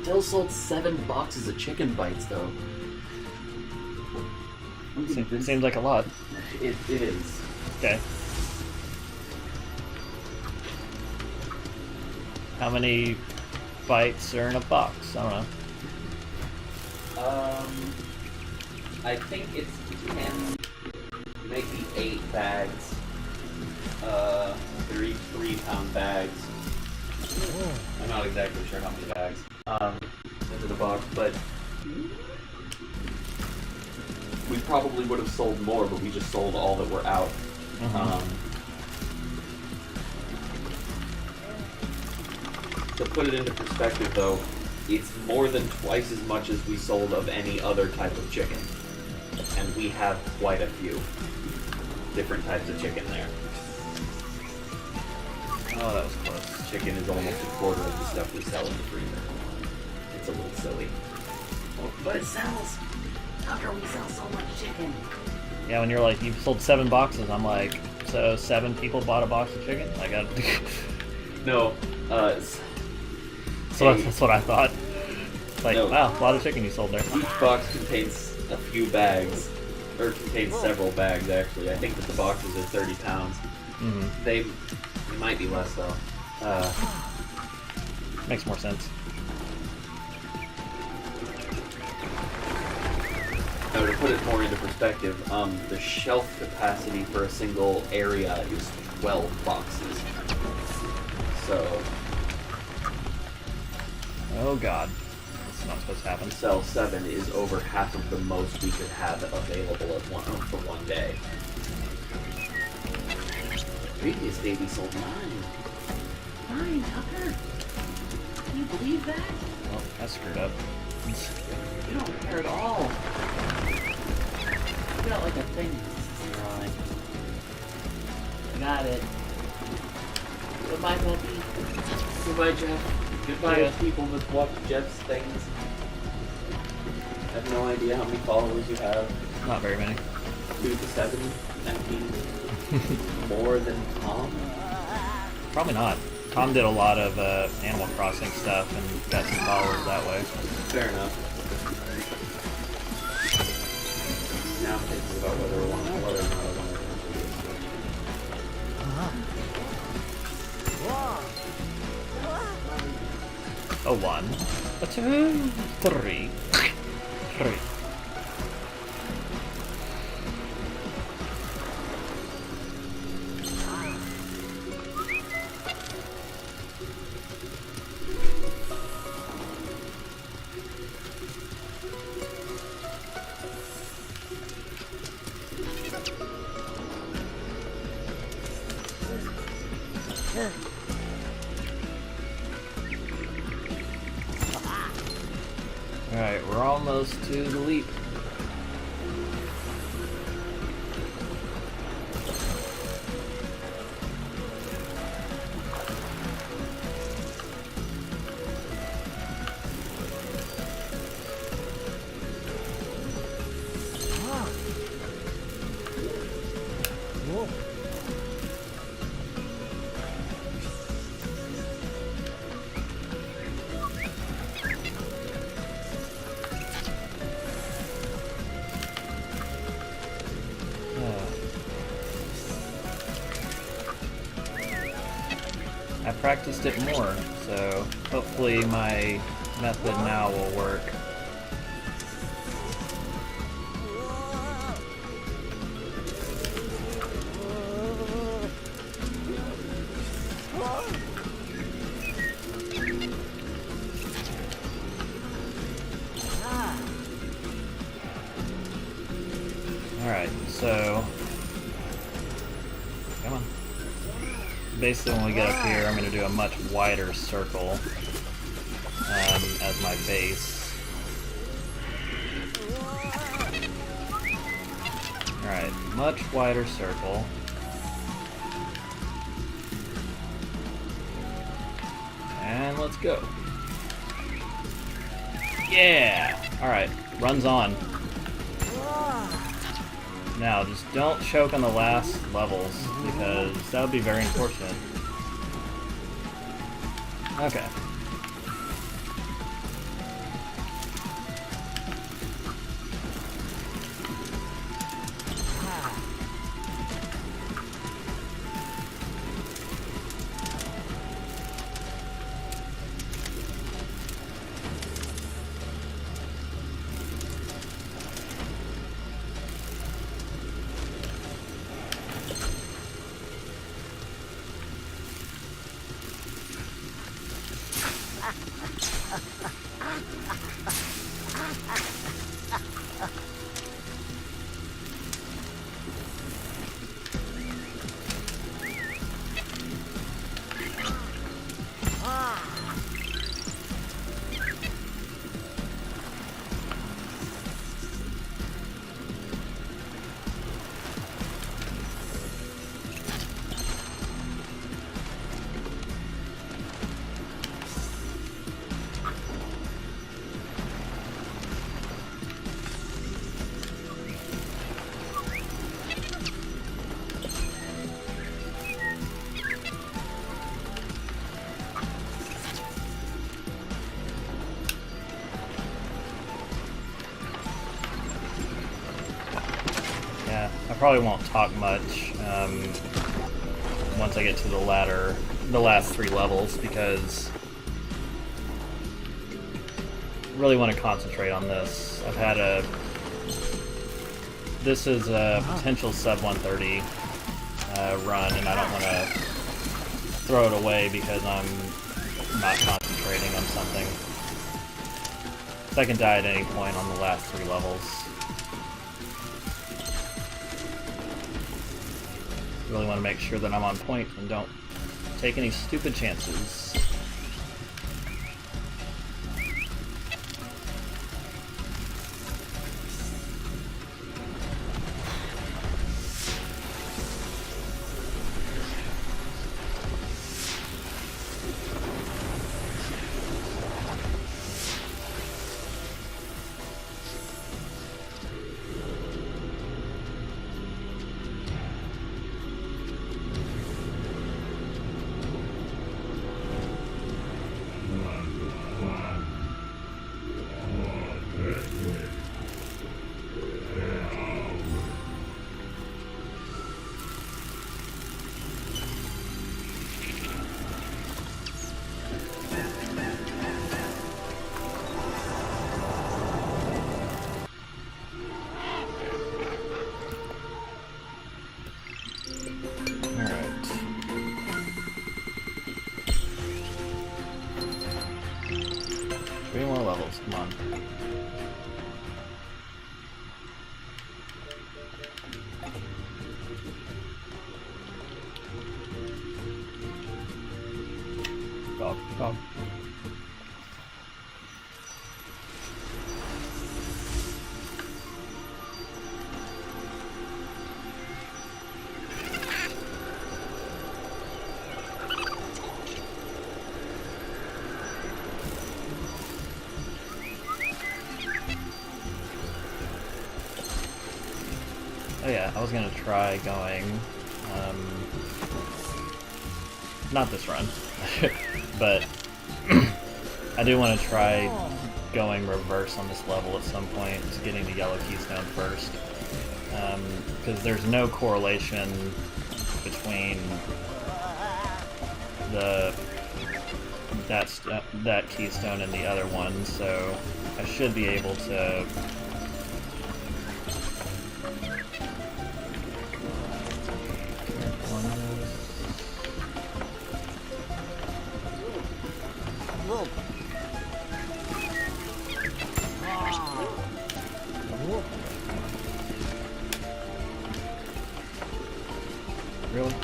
Still sold 7 boxes of chicken bites, though. Seems like a lot. It is. Okay. How many bites are in a box? I don't know. I think it's 10. Maybe 8 bags. 3-pound bags. I'm not exactly sure how many bags into the box, but we probably would have sold more, but we just sold all that were out. To put it into perspective, though, it's more than twice as much as we sold of any other type of chicken. And we have quite a few different types of chicken there. Oh, that was close. Chicken is almost a quarter of the stuff we sell in the freezer. It's a little silly. But it sells. How can we sell so much chicken? Yeah, when you're like, you've sold 7 boxes, I'm like, so 7 people bought a box of chicken? I got. No, So that's what I thought. Like, No. wow, a lot of chicken you sold there. each box contains a few bags, or contains several bags actually. I think that the boxes are 30 pounds. Mm-hmm. They might be less though. Makes more sense. put it more into perspective, the shelf capacity for a single area is 12 boxes. So... Oh god. That's not supposed to happen. Cell 7 is over half of the most we could have available at for one day. Previous day we sold 9. 9, Tucker! Can you believe that? Well, that's screwed up. You don't care at all. You got like a thing in your eye. Got it. Goodbye, Becky. Goodbye, Jeff. Goodbye, people that watch Jeff's things. I have no idea how many followers you have. Not very many. 2 to 7, 19. More than Tom? Probably not. Tom did a lot of Animal Crossing stuff and got some followers that way. Fair enough. Now I'm thinking about whether or not I want to A 1, a 2, 3. 3. Alright, we're almost to the leap. I practiced it more, so hopefully my method now will work. Alright, so come on. Basically, when we get up here, I'm going to do a much wider circle as my base. Alright, much wider circle. And let's go. Yeah! Alright, runs on. Now, just don't choke on the last levels, because that would be very unfortunate. Okay. I probably won't talk much once I get to the last 3 levels, because I really want to concentrate on this. I've had a this is a potential sub 130 run, and I don't want to throw it away because I'm not concentrating on something. So I can die at any point on the last 3 levels. Really want to make sure that I'm on point and don't take any stupid chances. Come on. Go, go. Oh yeah, I was gonna try going, not this run, but I do want to try going reverse on this level at some point, just getting the yellow keystone first, because there's no correlation between that keystone and the other one, so I should be able to Really?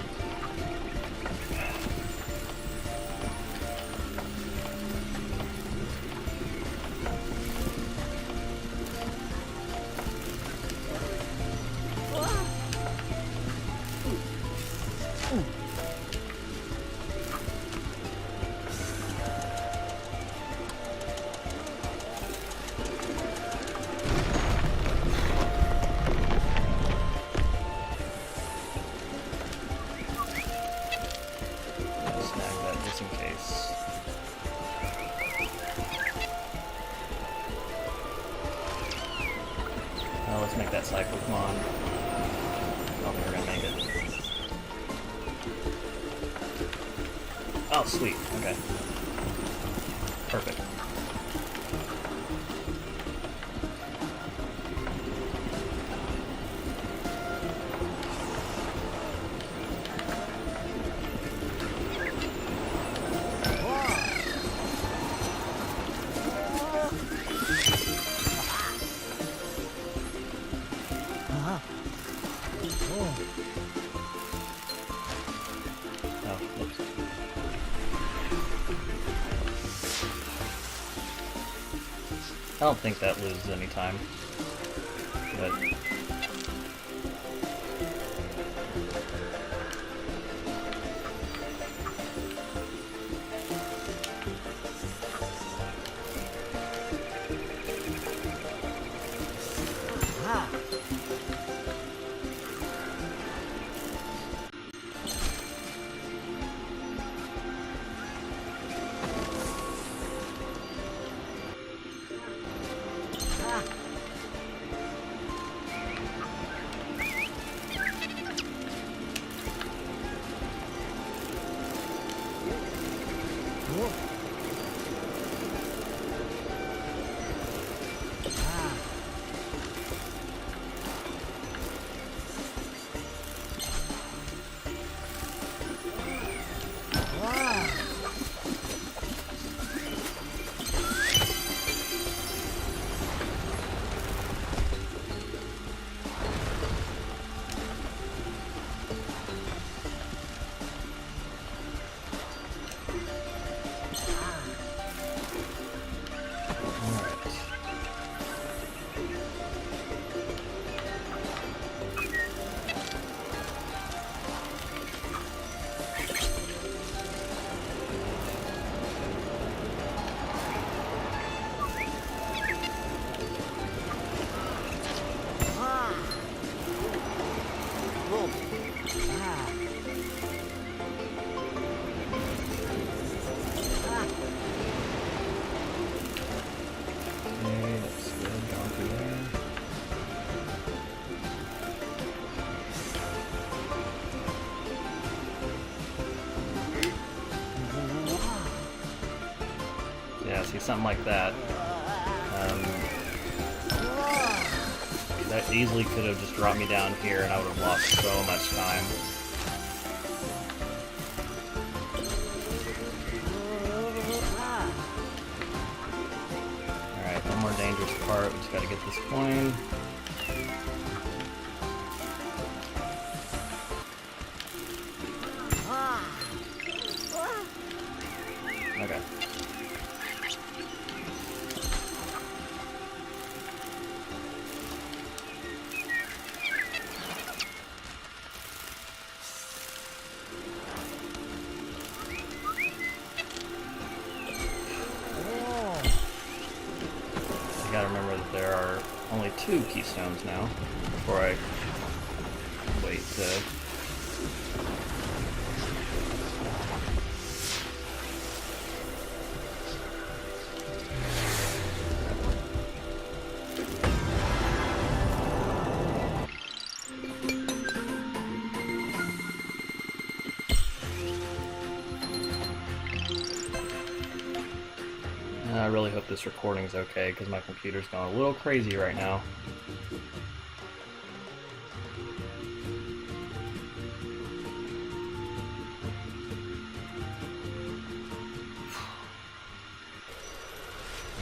Let's make that cycle, come on. Oh, we're gonna make it. Oh, sweet, okay. Perfect. I don't think that loses any time, but something like that. That easily could have just dropped me down here and I would have lost so much time. Alright, one more dangerous part. We just gotta get this coin. Okay. I gotta remember that there are only 2 keystones now before I wait to... I really hope this recording's okay, because my computer's going a little crazy right now.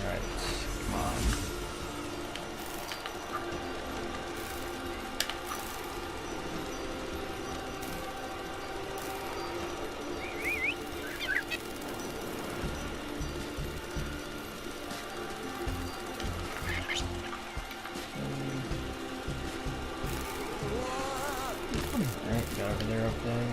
Alright, come on. Alright, got over there, okay.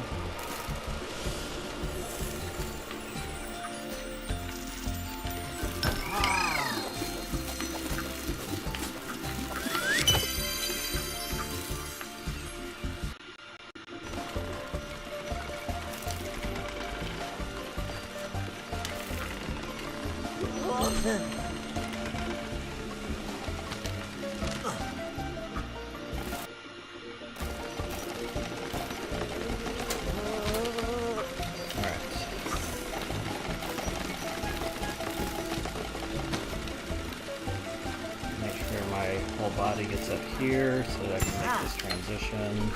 Whole body gets up here so that I can make this transition.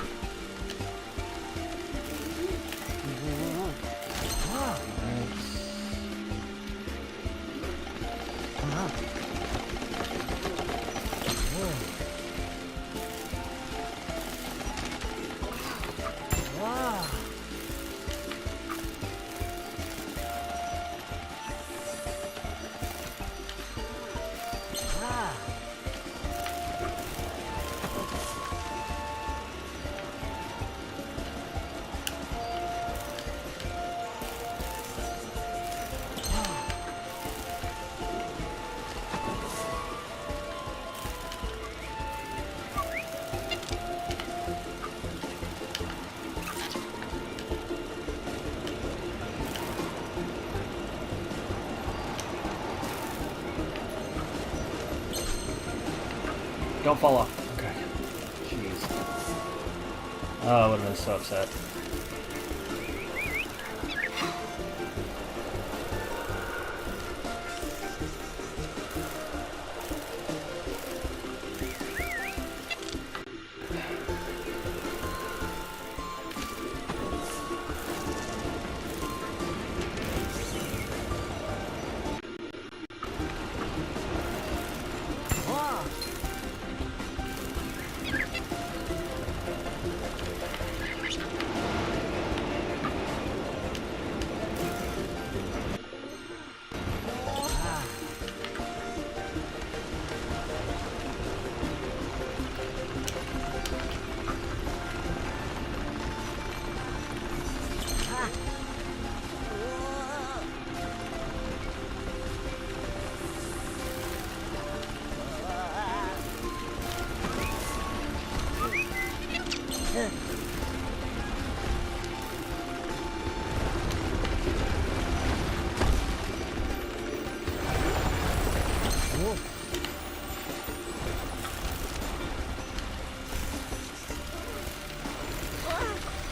Don't fall off. Okay. Jeez. Oh, I would have been so upset.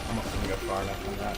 Almost didn't go far enough on that.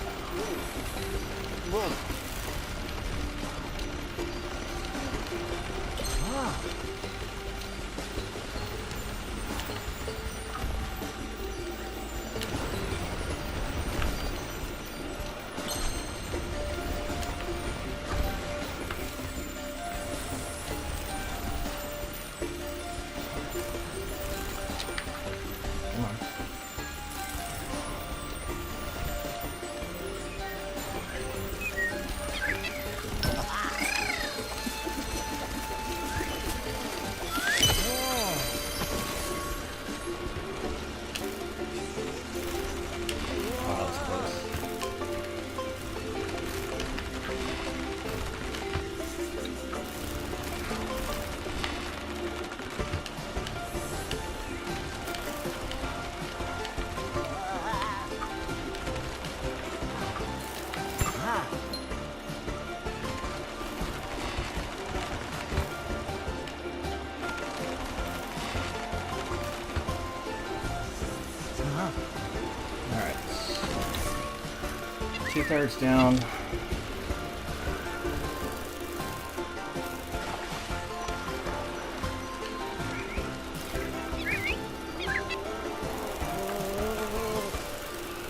2/3 down.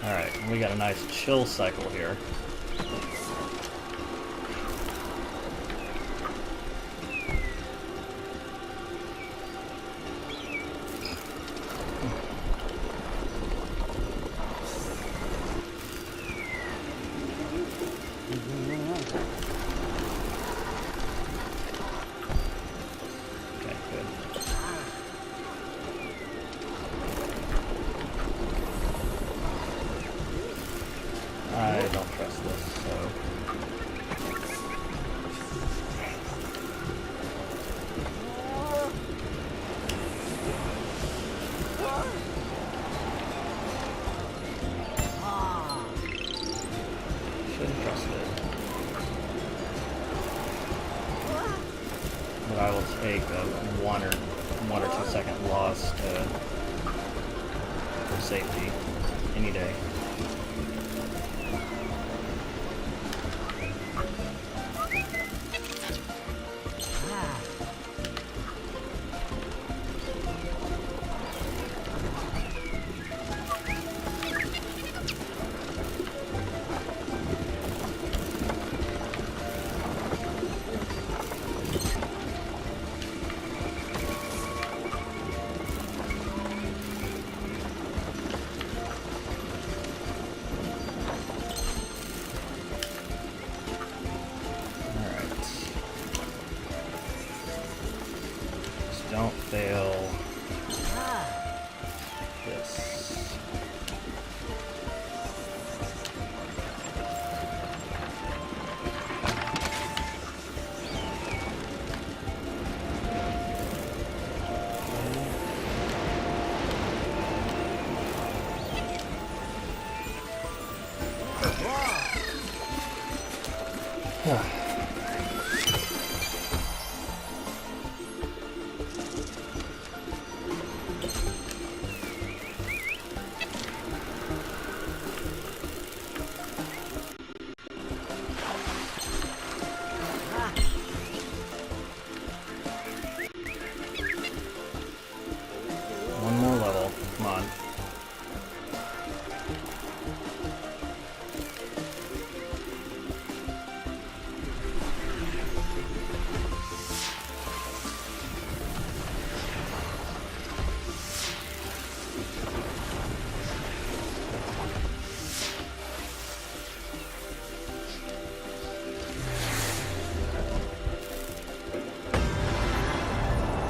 Alright, we got a nice chill cycle here. I don't trust this, so... Shouldn't trust it. But I will take a 1 or 2 second loss for safety any day. Don't fail this. One more level, come on.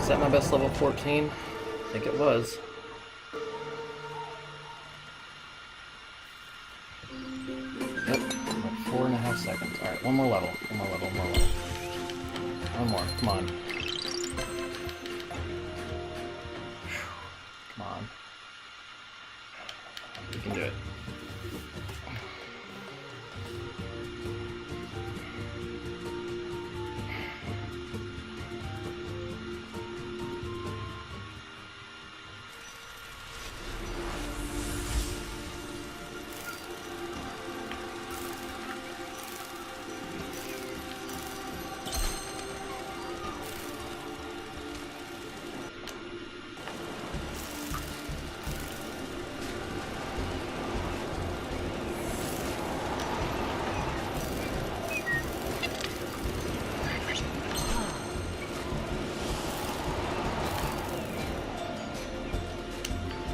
Is that my best level 14? I think it was. Yep, like 4.5 seconds. Alright, one more level. One more level, one more level. One more, come on. Come on. You can do it.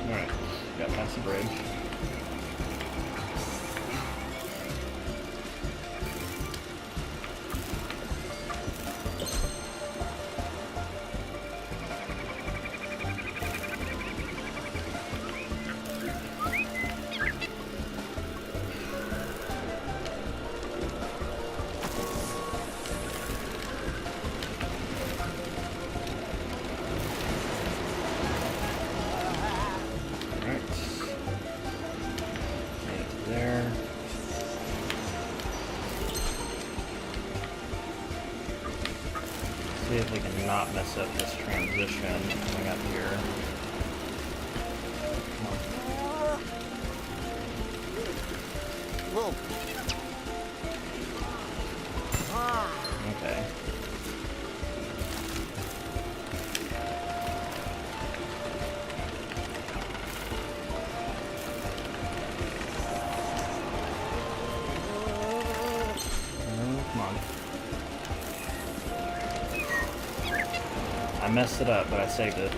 Alright, got past the bridge. There. See if we can not mess up this transition coming up here. Come on. Whoa. messed it up, but I saved it.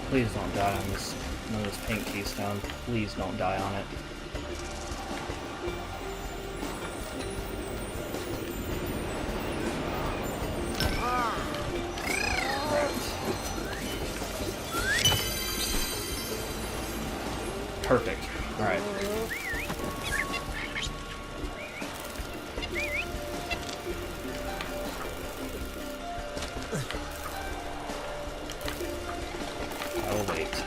Please don't die on this pink keystone. Please don't die on it. Perfect. Alright. I will wait.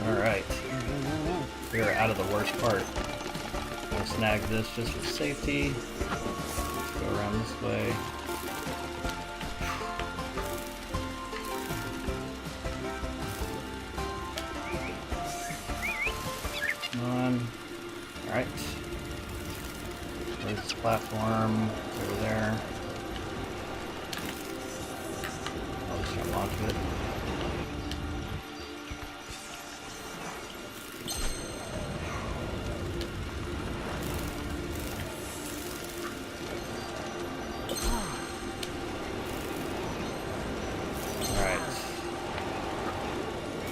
Alright. We're out of the worst part. I'm gonna snag this just for safety. Let's go around this way. Come on. Alright. Where's this platform? It's over there. I'll just jump onto it.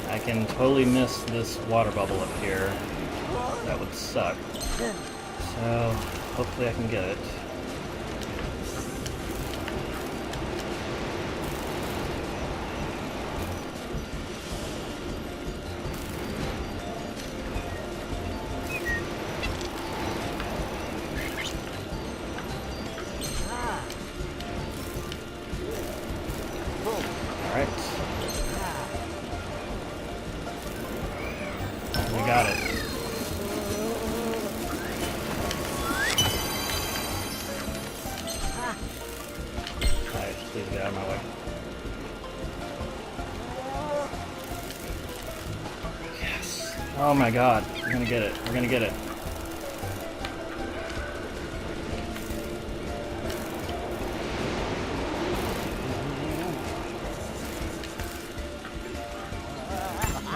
I can totally miss this water bubble up here. That would suck. So, hopefully I can get it. Alright. We got it. Alright, please get out of my way. Yes. Oh my god. We're gonna get it. We're gonna get it.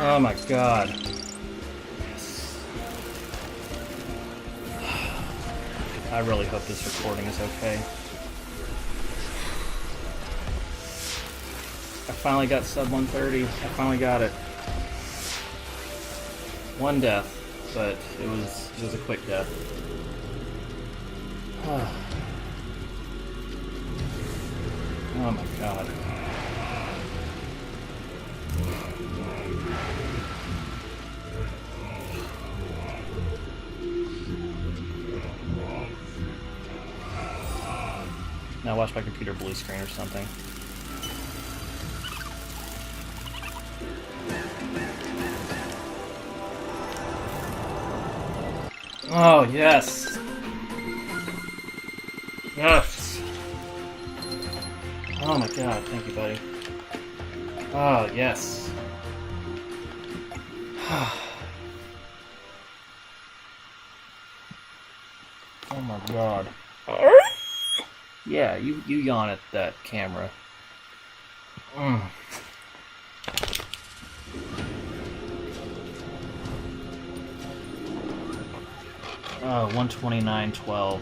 Oh my god. Yes. I really hope this recording is okay. I finally got sub 130. I finally got it. One death, but it was a quick death. Oh my god. Now watch my computer blue screen or something. Oh, yes! Yes! Oh my god, thank you, buddy. Oh, yes. Oh my god. Yeah, you yawn at that camera. Mm. Oh, 129.12.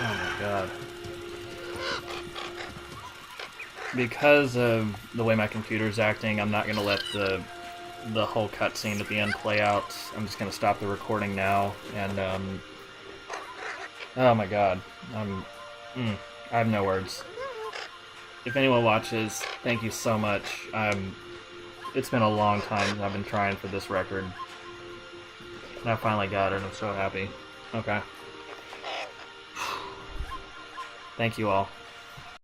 Oh my god. Because of the way my computer's acting, I'm not gonna let the whole cutscene at the end play out. I'm just gonna stop the recording now, and oh my god, I have no words. If anyone watches, thank you so much. It's been a long time. I've been trying for this record, and I finally got it. I'm so happy. Okay. Thank you all.